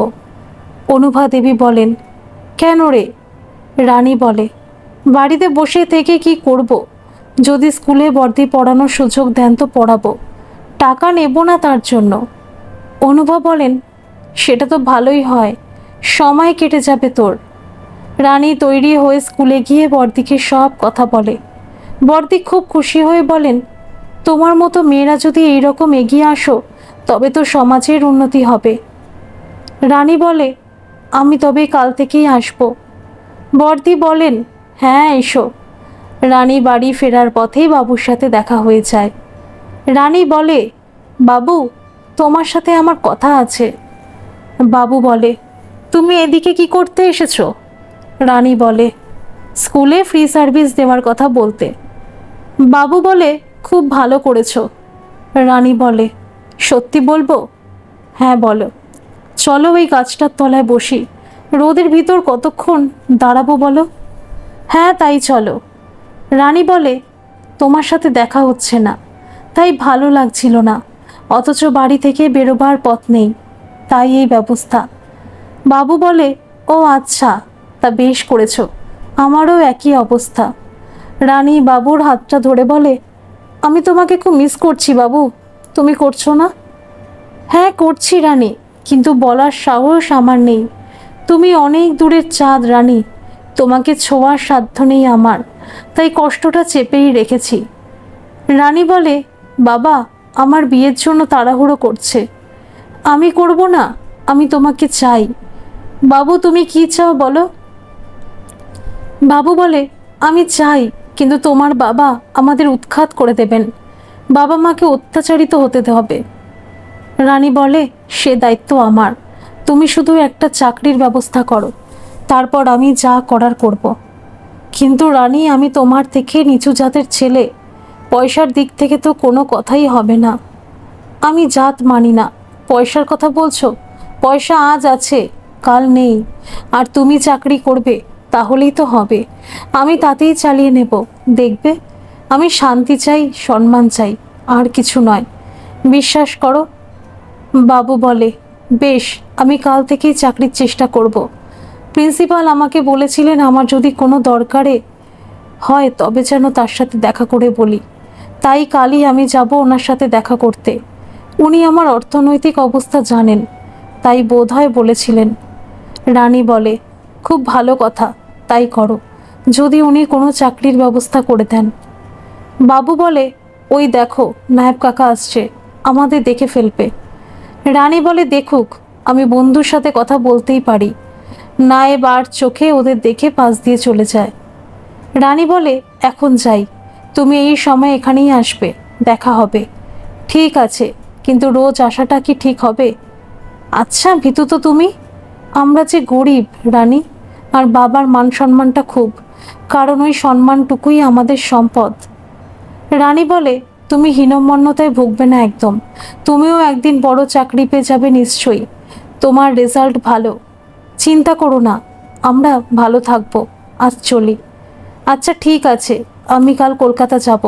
অনুভা দেবী বলেন, কেন রে? রানী বলে, বাড়িতে বসে থেকে কি করব, যদি স্কুলে বর্দি পড়ানোর সুযোগ দেন তো পড়াবো, টাকা নেব না তার জন্য। অনুভা বলেন, সেটা তো ভালোই হয়, সময় কেটে যাবে তোর। রানী তৈরি হয়ে স্কুলে গিয়ে বড়দিকে সব কথা বলে। বড়দি খুব খুশি হয়ে বলেন, তোমার মতো মেয়েরা যদি এইরকম এগিয়ে আসো তবে তো সমাজের উন্নতি হবে। রানী বলে, আমি তবে কাল থেকেই আসব। বড়দি বলেন, হ্যাঁ এসো। রানী বাড়ি ফেরার পথেই বাবুর সাথে দেখা হয়ে যায়। রানী বলে, বাবু, তোমার সাথে আমার কথা আছে। বাবু বলে, তুমি এদিকে কি করতে এসেছো? রানী বলে, স্কুলে ফ্রি সার্ভিস দেওয়ার কথা বলতে। বাবু বলে, খুব ভালো করেছো। রানী বলে, সত্যি বলবো? হ্যাঁ বলো। চলো ওই গাছটার তলায় বসি, রোদের ভিতর কতক্ষণ দাঁড়াবো বলো? হ্যাঁ তাই চলো। রানী বলে, তোমার সাথে দেখা হচ্ছে না, তাই ভালো লাগছিল না, অথচ বাড়ি থেকে বেরোবার পথ নেই, তাই এই ব্যবস্থা। বাবু বলে, ও আচ্ছা, তা বেশ করেছো, আমারও একই অবস্থা। রানী বাবুর হাতটা ধরে বলে, আমি তোমাকে খুব মিস করছি বাবু, তুমি করছো না? হ্যাঁ করছি রানী, কিন্তু বলার সাহস আমার নেই। তুমি অনেক দূরের চাঁদ রানী, তোমাকে ছোঁয়ার সাধ্য নেই আমার, তাই কষ্টটা চেপেই রেখেছি। রানী বলে, বাবা, আমার বিয়ের জন্য তাড়াহুড়ো করছে। আমি করব না, আমি তোমাকে চাই। বাবু তুমি কি চাও বলো? বাবু বলে, আমি চাই, কিন্তু তোমার বাবা আমাদের উৎখাত করে দেবেন, বাবা মাকে অত্যাচারিত হতে হবে। রানী বলে, সে দায়িত্ব আমার, তুমি শুধু একটা চাকরির ব্যবস্থা করো, তারপর আমি যা করার করব। কিন্তু রানী, আমি তোমার থেকে নিচু জাতের ছেলে, পয়সার দিক থেকে তো কোনো কথাই হবে না। আমি জাত মানি না। পয়সার কথা বলছো, পয়সা আজ আছে, কাল নেই, আর তুমি চাকরি করবে, তাহলেই তো হবে। আমি তাতেই চালিয়ে নেব, দেখবে। আমি শান্তি চাই, সম্মান চাই, আর কিছু নয়, বিশ্বাস করো। বাবু বলে, বেশ, আমি কাল থেকেই চাকরির চেষ্টা করব। প্রিন্সিপাল আমাকে বলেছিলেন আমার যদি কোনো দরকারে হয় তবে যেন তার সাথে দেখা করে বলি, তাই কালই আমি যাব ওনার সাথে দেখা করতে। উনি আমার অর্থনৈতিক অবস্থা জানেন, তাই বোধহয় বলেছিলেন। রানী বলে, খুব ভালো কথা, তাই করো, যদি উনি কোনো চাকরির ব্যবস্থা করে দেন। বাবু বলে, ওই দেখো নায়েব কাকা আসছে, আমাদের দেখে ফেলবে। রানী বলে, দেখুক, আমি বন্ধুর সাথে কথা বলতেই পারি। নায়েব আর চোখে ওদের দেখে পাশ দিয়ে চলে যায়। রানী বলে, এখন যাই, তুমি এই সময় এখানেই আসবে, দেখা হবে। ঠিক আছে, কিন্তু রোজ আসাটা কি ঠিক হবে? আচ্ছা ভীতু তো তুমি। আমরা যে গরিব রানী, আর বাবার মান সম্মানটা খুব, কারণ ওই সম্মানটুকুই আমাদের সম্পদ। রানী বলে, তুমি হীনমন্যতায় ভুগবে না একদম, তুমিও একদিন বড় চাকরি পেয়ে যাবে নিশ্চয়ই, তোমার রেজাল্ট ভালো, চিন্তা করো না, আমরা ভালো থাকবো। আজ চলি। আচ্ছা ঠিক আছে, আমি কাল কলকাতা যাব,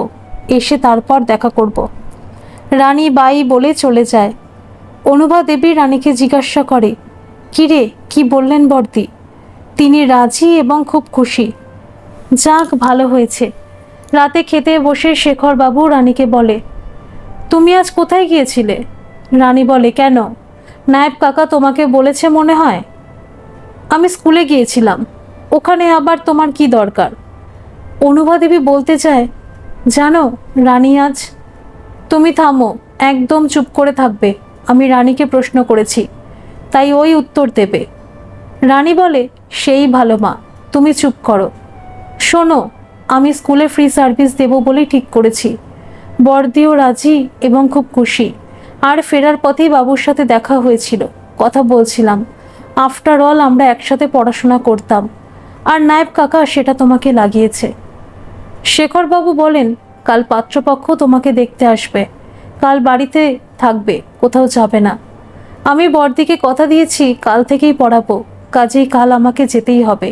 এসে তারপর দেখা করব। রানী বাই বলে চলে যায়। অনুভা দেবী রানীকে জিজ্ঞাসা করে, কিরে, কি বললেন বর্দি? তিনি রাজি এবং খুব খুশি। যাক, ভালো হয়েছে। রাতে খেতে বসে শেখরবাবু রানীকে বলে, তুমি আজ কোথায় গিয়েছিলে? রানী বলে, কেন, নায়েব কাকা তোমাকে বলেছে মনে হয়? আমি স্কুলে গিয়েছিলাম, ওখানে আবার তোমার কি দরকার? অনুভা দেবী বলতে চায়, জানো রানী আজ। তুমি থামো, একদম চুপ করে থাকবে, আমি রানীকে প্রশ্ন করেছি, তাই ওই উত্তর দেবে। রানী বলে, সেই ভালো মা, তুমি চুপ করো। শোনো, আমি স্কুলে ফ্রি সার্ভিস দেব বলেই ঠিক করেছি। বড়দিও রাজি এবং খুব খুশি। আর ফেরার পথেই বাবুর সাথে দেখা হয়েছিল, কথা বলছিলাম। আফটার অল আমরা একসাথে পড়াশোনা করতাম, আর নায়েব কাকা সেটা তোমাকে লাগিয়েছে। শেখরবাবু বলেন, কাল পাত্রপক্ষ তোমাকে দেখতে আসবে, কাল বাড়িতে থাকবে, কোথাও যাবে না। আমি বড়দিকে কথা দিয়েছি কাল থেকেই পড়াবো, কাজেই কাল আমাকে যেতেই হবে।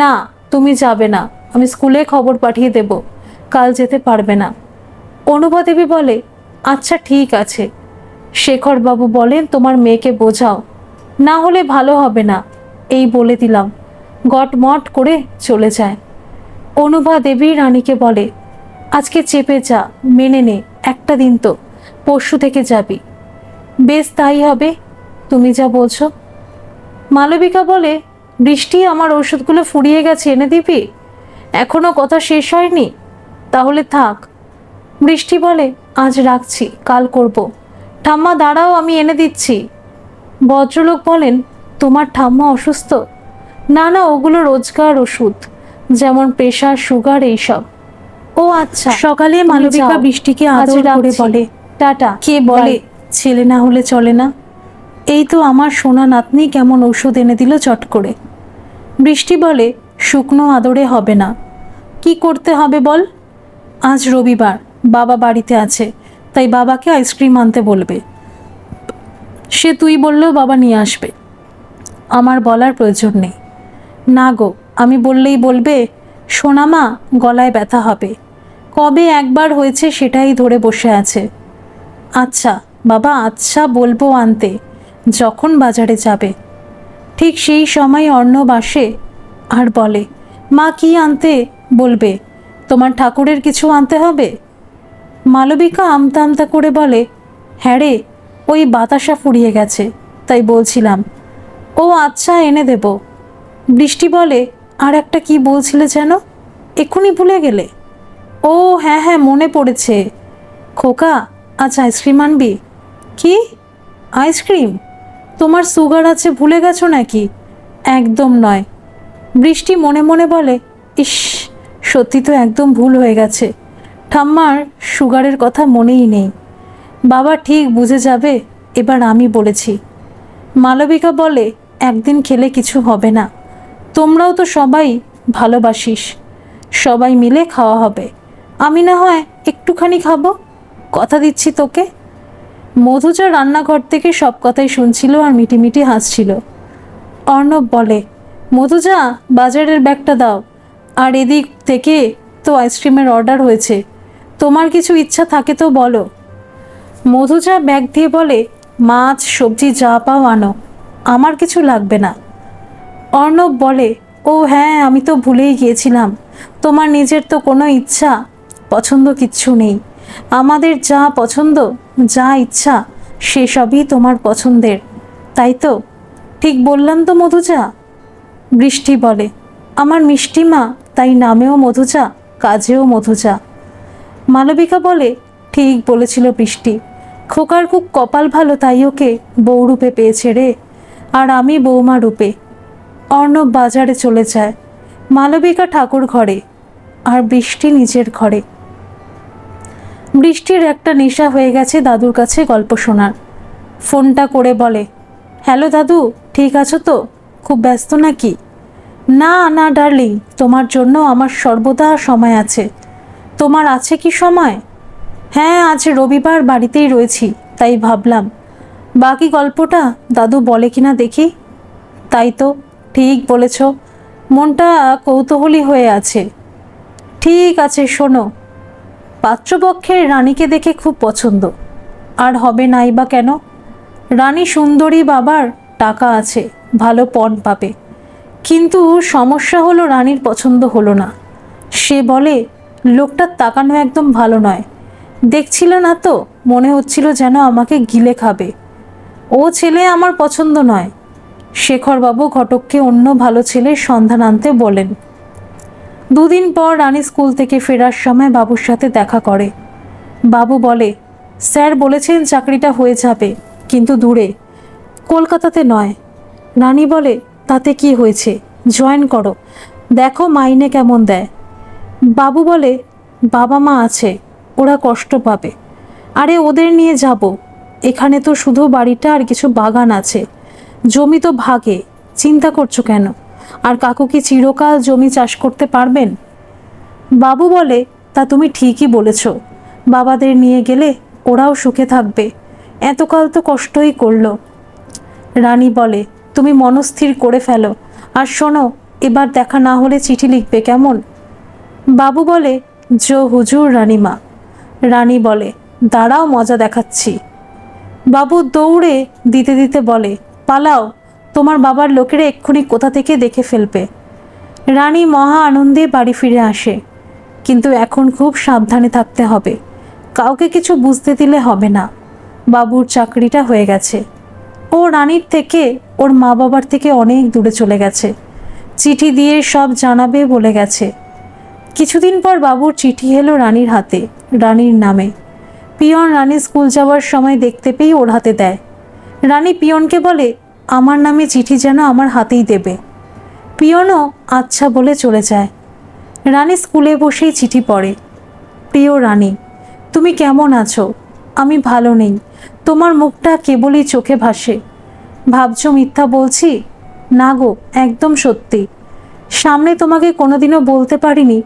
না, তুমি যাবে না, আমি স্কুলে খবর পাঠিয়ে দেব, কাল যেতে পারবে না। অনুভা দেবী বলে, আচ্ছা ঠিক আছে। শেখরবাবু বলেন, তোমার মেয়েকে বোঝাও, না হলে ভালো হবে না, এই বলে দিলাম। গটমট করে চলে যায়। অনুভা দেবী রানীকে বলে, আজকে চেপে যা, মেনে নে, একটা দিন তো, পরশু থেকে যাবি। বেশ তাই হবে, তুমি যা বলছো। মালবিকা বলে, বৃষ্টি, আমার ওষুধগুলো ফুরিয়ে গেছে, এনে দিবি? এখনো কথা শেষ হয়নি? তাহলে থাক। বৃষ্টি বলে, আজ রাখছি, কাল করব। ঠাম্মা দাঁড়াও, আমি এনে দিচ্ছি। ভদ্রলোক বলেন, তোমার ঠাম্মা অসুস্থ? না না, ওগুলো রোজকার ওষুধ, যেমন প্রেশার, সুগার, এইসব। ও আচ্ছা। সকালে মালবিকা বৃষ্টিকে আদর করে বলে, টাটা। কে বলে ছেলে না হলে চলে না? এই তো আমার সোনা নাতনি কেমন ওষুধ এনে দিল চট করে। বৃষ্টি বলে, শুকনো আদরে হবে না। কি করতে হবে বল? আজ রবিবার, বাবা বাড়িতে আছে, তাই বাবাকে আইসক্রিম আনতে বলবে। সে তুই বললেও বাবা নিয়ে আসবে, আমার বলার প্রয়োজন নেই। না গো, আমি বললেই বলবে, সোনা মা গলায় ব্যথা হবে। কবে একবার হয়েছে সেটাই ধরে বসে আছে। আচ্ছা বাবা, আচ্ছা বলবো আনতে, যখন বাজারে যাবে। ঠিক সেই সময় অর্ণব আসে আর বলে, মা কি আনতে বলবে? তোমার ঠাকুরের কিছু আনতে হবে? মালবিকা আমতা আমতা করে বলে, হ্যাঁ রে, ওই বাতাসা ফুরিয়ে গেছে, তাই বলছিলাম। ও আচ্ছা, এনে দেব। বৃষ্টি বলে, আর একটা কি বলছিলে যেন, এক্ষুনি ভুলে গেলে? ও হ্যাঁ হ্যাঁ, মনে পড়েছে। খোকা, আজ আইসক্রিম আনবি? কি আইসক্রিম? তোমার সুগার আছে, ভুলে গেছো নাকি? একদম নয়। বৃষ্টি মনে মনে বলে, ইস, সত্যি তো একদম ভুল হয়ে গেছে। ঠাম্মার সুগারের কথা মনেই নেই। বাবা ঠিক বুঝে যাবে, এবার আমি বলেছি। মালবিকা বলে, একদিন খেলে কিছু হবে না, তোমরাও তো সবাই ভালোবাসিস, সবাই মিলে খাওয়া হবে। আমি না হয় একটুখানি খাবো, কথা দিচ্ছি তোকে। মধুজা রান্নাঘর থেকে সব কথাই শুনছিল আর মিটিমিটি হাসছিল। অর্ণব বলে, মধুজা, বাজারের ব্যাগটা দাও, আর এদিক থেকে তো আইসক্রিমের অর্ডার হয়েছে, তোমার কিছু ইচ্ছা থাকে তো বলো। মধুজা ব্যাগ দিয়ে বলে, মাছ সবজি যা পাও আনো, আমার কিছু লাগবে না। অর্ণব বলে, ও হ্যাঁ, আমি তো ভুলেই গিয়েছিলাম, তোমার নিজের তো কোনো ইচ্ছা পছন্দ কিচ্ছু নেই। আমাদের যা পছন্দ, যা ইচ্ছা, সেসবই তোমার পছন্দের, তাই তো? ঠিক বললাম তো মধুজা? বৃষ্টি বলে, আমার মিষ্টি মা, তাই নামেও মধুজা, কাজেও মধুজা। মালবিকা বলে, ঠিক বলেছিল বৃষ্টি, খোকার খুব কপাল ভালো, তাই ওকে বউরূপে পেয়েছে রে, আর আমি বৌমা রূপে। অর্ণব বাজারে চলে যায়, মালবিকা ঠাকুর ঘরে, আর বৃষ্টি নিজের ঘরে। বৃষ্টির একটা নেশা হয়ে গেছে দাদুর কাছে গল্প শোনার। ফোনটা করে বলে, হ্যালো দাদু, ঠিক আছো তো? খুব ব্যস্ত নাকি? না না ডার্লিং, তোমার জন্য আমার সর্বদা সময় আছে। তোমার আছে কি সময়? হ্যাঁ, আজ রবিবার বাড়িতেই রয়েছি, তাই ভাবলাম বাকি গল্পটা দাদু বলে কিনা দেখি। তাই তো, ঠিক বলেছ, মনটা কৌতূহলী হয়ে আছে। ঠিক আছে, শোনো। পাত্রপক্ষের রানীকে দেখে খুব পছন্দ, আর হবে নাই বা কেন? রানী সুন্দরী, বাবার টাকা আছে, ভালো পণ পাবে, কিন্তু সমস্যা হলো রানীর পছন্দ হলো না। সে বলে, লোকটার তাকানো একদম ভালো নয়, দেখছিল না তো, মনে হচ্ছিল যেন আমাকে গিলে খাবে। ও ছেলে আমার পছন্দ নয়। শেখরবাবু ঘটককে অন্য ভালো ছেলের সন্ধান আনতে বলেন। দুদিন পর রানী স্কুল থেকে ফেরার সময় বাবুর সাথে দেখা করে। বাবু বলে, স্যার বলেছেন চাকরিটা হয়ে যাবে, কিন্তু দূরে, কলকাতাতে নয়। রানী বলে, তাতে কি হয়েছে, জয়েন করো, দেখো মাইনে কেমন দেয়। বাবু বলে, বাবা মা আছে, ওরা কষ্ট পাবে। আরে ওদের নিয়ে যাব, এখানে তো শুধু বাড়িটা আর কিছু বাগান আছে, জমি তো ভাগে, চিন্তা করছো কেন? আর কাকু কি চিরকাল জমি চাষ করতে পারবেন? বাবু বলে, তা তুমি ঠিকই বলেছ, বাবাদের নিয়ে গেলে ওরাও সুখে থাকবে, এতকাল তো কষ্টই করলো। রানী বলে, তুমি মনস্থির করে ফেলো, আর শোনো, এবার দেখা না হলে চিঠি লিখবে, কেমন? বাবু বলে, জো হুজুর রানীমা। রানী বলে, দাঁড়াও, মজা দেখাচ্ছি। বাবু দৌড়ে দিতে দিতে বলে, পালাও, তোমার বাবার লোকেরা এক্ষুনি কোথা থেকে দেখে ফেলবে। রানী মহা আনন্দে বাড়ি ফিরে আসে, কিন্তু এখন খুব সাবধানে থাকতে হবে, কাউকে কিছু বুঝতে দিলে হবে না। বাবুর চাকরিটা হয়ে গেছে, ও রানীর থেকে, ওর মা বাবার থেকে অনেক দূরে চলে গেছে। চিঠি দিয়ে সব জানাবে বলে গেছে। কিছুদিন পর বাবুর চিঠি এলো রানীর হাতে, রানীর নামে। পিয়ন রানী স্কুল যাওয়ার সময় দেখতে পেয়ে ওর হাতে দেয়। রানী পিয়নকে বলে, আমার নামে চিঠি যেন আমার হাতেই দেবে। পিয়নও আচ্ছা বলে চলে যায়। রানী স্কুলে বসেই চিঠি পড়ে। প্রিয় রানী, তুমি কেমন আছো? আমি ভালো নেই। তোমার মুখটা কেবলই চোখে ভাসে। ভাবছো মিথ্যা বলছি? না গো, একদম সত্যি। সামনে তোমাকে কোনোদিনও বলতে পারিনি,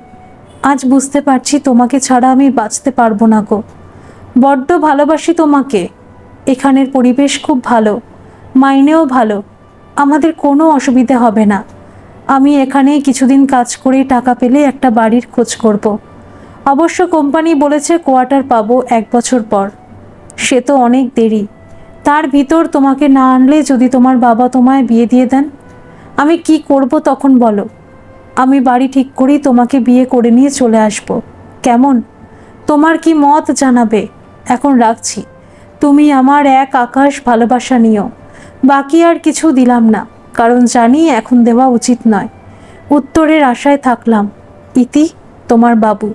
আজ বুঝতে পারছি তোমাকে ছাড়া আমি বাঁচতে পারবো না গো। বড্ড ভালোবাসি তোমাকে। এখানের পরিবেশ খুব ভালো, মাইনেও ভালো, আমাদের কোনো অসুবিধে হবে না। আমি এখানেই কিছুদিন কাজ করে টাকা পেলে একটা বাড়ির খোঁজ করব। অবশ্য কোম্পানি বলেছে কোয়ার্টার পাবো 1 বছর পর। সে তো অনেক দেরি। তার ভিতর তোমাকে না আনলে যদি তোমার বাবা তোমায় বিয়ে দিয়ে দেন, আমি কি করব তখন বলো? আমি বাড়ি ঠিক করেই তোমাকে বিয়ে করে নিয়ে চলে আসব। কেমন? তোমার কি মত জানাবে? এখন রাখছি। তুমি আমার এক আকাশ ভালোবাসা নিও। বাকি আর কিছু দিলাম না, কারণ জানি এখন দেওয়া উচিত নয়। উত্তরের আশায় থাকলাম। ইতি, তোমার বাবু।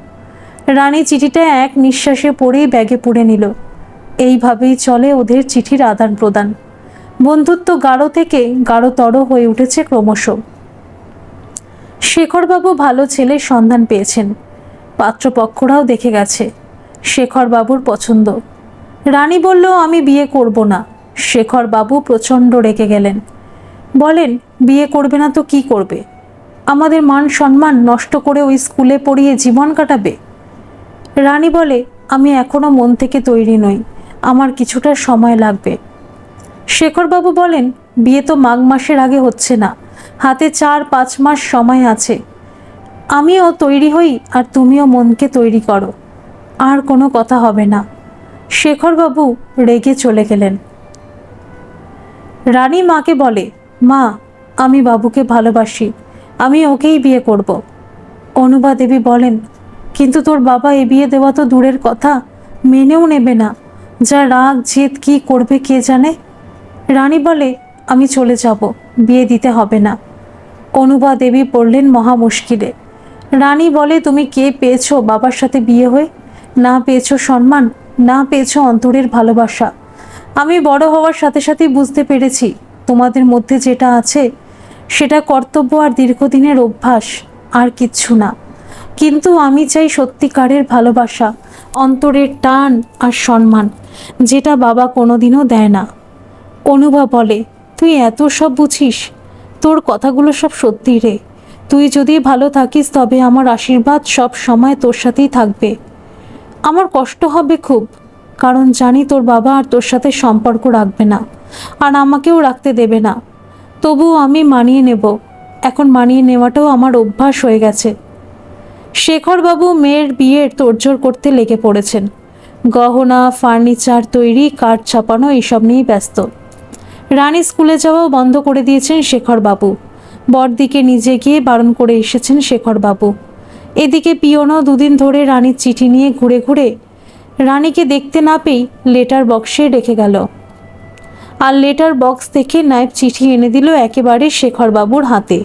রানী চিঠিটা এক নিঃশ্বাসে পড়েই ব্যাগে পুরে নিল। এইভাবেই চলে ওদের চিঠির আদান প্রদান। বন্ধুত্ব গাঢ় থেকে গাঢ়তর হয়ে উঠেছে ক্রমশ। শেখরবাবু ভালো ছেলের সন্ধান পেয়েছেন। পাত্রপক্ষরাও দেখে গেছে। শেখরবাবুর পছন্দ। রানী বলল, আমি বিয়ে করব না। শেখরবাবু প্রচণ্ড রেগে গেলেন। বলেন, বিয়ে করবে না তো কি করবে? আমাদের মান সম্মান নষ্ট করে ওই স্কুলে পড়িয়ে জীবন কাটাবে? রানী বলে, আমি এখনো মন থেকে তৈরি নই, আমার কিছুটা সময় লাগবে। শেখরবাবু বলেন, বিয়ে তো মাঘ মাসের আগে হচ্ছে না, হাতে 4-5 মাস সময় আছে। আমিও তৈরি হই আর তুমিও মনকে তৈরি করো, আর কোনো কথা হবে না। শেখরবাবু রেগে চলে গেলেন। রানী মাকে বলে, মা, আমি বাবুকে ভালোবাসি, আমি ওকেই বিয়ে করব। অনুভা দেবী বলেন, কিন্তু তোর বাবা এ বিয়ে দেওয়া তো দূরের কথা, মেনেও নেবে না। যা রাগ জেদ কি করবে কে জানে। রানী বলে, আমি চলে যাব, বিয়ে দিতে হবে না। অনুভা দেবী পড়লেন মহা মুশকিলে। রানী বলে, তুমি কে পেয়েছো বাবার সাথে বিয়ে হয়ে? না পেয়েছো সম্মান, না পেয়েছো অন্তরের ভালোবাসা। আমি বড় হওয়ার সাথে সাথেই বুঝতে পেরেছি তোমাদের মধ্যে যেটা আছে সেটা কর্তব্য আর দীর্ঘদিনের অভ্যাস, আর কিচ্ছু না। কিন্তু আমি চাই সত্যিকারের ভালোবাসা, অন্তরের টান আর সম্মান, যেটা বাবা কোনোদিনও দেয় না। অনুভা বলে, তুই এত সব বুঝিস? তোর কথাগুলো সব সত্যি রে। তুই যদি ভালো থাকিস তবে আমার আশীর্বাদ সব সময় তোর সাথেই থাকবে। আমার কষ্ট হবে খুব, কারণ জানি তোর বাবা আর তোর সাথে সম্পর্ক রাখবে না, আর আমাকেও রাখতে দেবে না। তবুও আমি মানিয়ে নেব। এখন মানিয়ে নেওয়াটাও আমার অভ্যাস হয়ে গেছে। শেখরবাবু মেয়ের বিয়ের তোড়জোড় করতে লেগে পড়েছেন। গহনা, ফার্নিচার তৈরি, কাঠ ছাপানো এইসব নিয়েই ব্যস্ত। রানী স্কুলে যাওয়াও বন্ধ করে দিয়েছেন শেখরবাবু। বড়দিকে নিজে গিয়ে বারণ করে এসেছেন শেখরবাবু। এদিকে পিয়নও দুদিন ধরে রানীর চিঠি নিয়ে ঘুরে ঘুরে রানীকে দেখতে না পেয়ে লেটার বক্সে রেখে গেল। আর লেটার বক্স থেকে নায়েব চিঠি এনে দিল একেবারে শেখরবাবুর হাতে।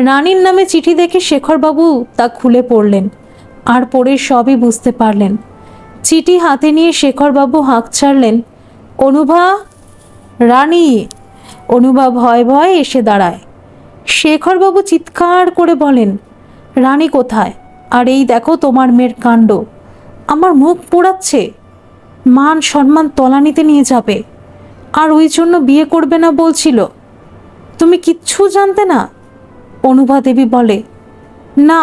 রানীর নামে চিঠি দেখে শেখরবাবু তা খুলে পড়লেন, আর পড়ে সবই বুঝতে পারলেন। চিঠি হাতে নিয়ে শেখরবাবু হাঁক ছাড়লেন, অনুভা! রানী! অনুভা ভয়ে ভয়ে এসে দাঁড়ায়। শেখরবাবু চিৎকার করে বলেন, রানী কোথায়? আর এই দেখো তোমার মেয়ের কাণ্ড। আমার মুখ পোড়াচ্ছে, মান সম্মান তলানিতে নিয়ে যাবে, আর ওই জন্য বিয়ে করবে না বলছিল। তুমি কিচ্ছু জানতে না? অনুভা দেবী বলে, না,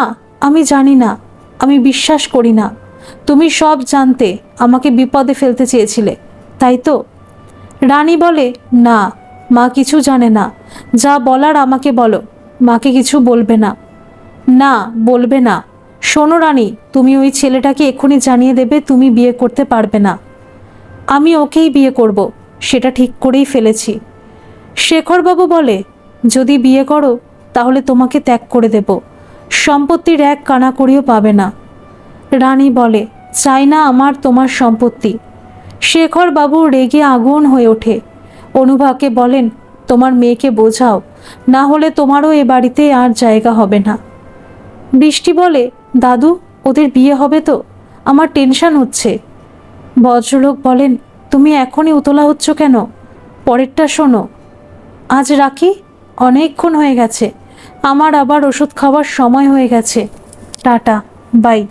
আমি জানি না, আমি বিশ্বাস করি না। তুমি সব জানতে, আমাকে বিপদে ফেলতে চেয়েছিলে, তাই তো? রানী বলে, না, মা কিছু জানে না। যা বলার আমাকে বলো, মাকে কিছু বলবে না। না, বলবে না। শোনো রানী, তুমি ওই ছেলেটাকে এক্ষুনি জানিয়ে দেবে তুমি বিয়ে করতে পারবে না। আমি ওকেই বিয়ে করব, সেটা ঠিক করেই ফেলেছি। শেখরবাবু বলে, যদি বিয়ে করো তাহলে তোমাকে ত্যাগ করে দেব, সম্পত্তির এক কানাকড়িও পাবে না। রানী বলে, চাই না আমার তোমার সম্পত্তি। শেখরবাবু রেগে আগুন হয়ে ওঠে। অনুভাকে বলেন, তোমার মেয়েকে বোঝাও না হলে তোমারও এ বাড়িতে আর জায়গা হবে না। বৃষ্টি বলে, দাদু ওদের বিয়ে হবে তো? আমার টেনশন হচ্ছে। ভদ্রলোক বলেন, তুমি এখনই উতলা হচ্ছ কেন? পরেরটা শোনো। আজ রাখি, অনেকক্ষণ হয়ে গেছে, আমার আবার ওষুধ খাওয়ার সময় হয়ে গেছে। Ta-ta, by.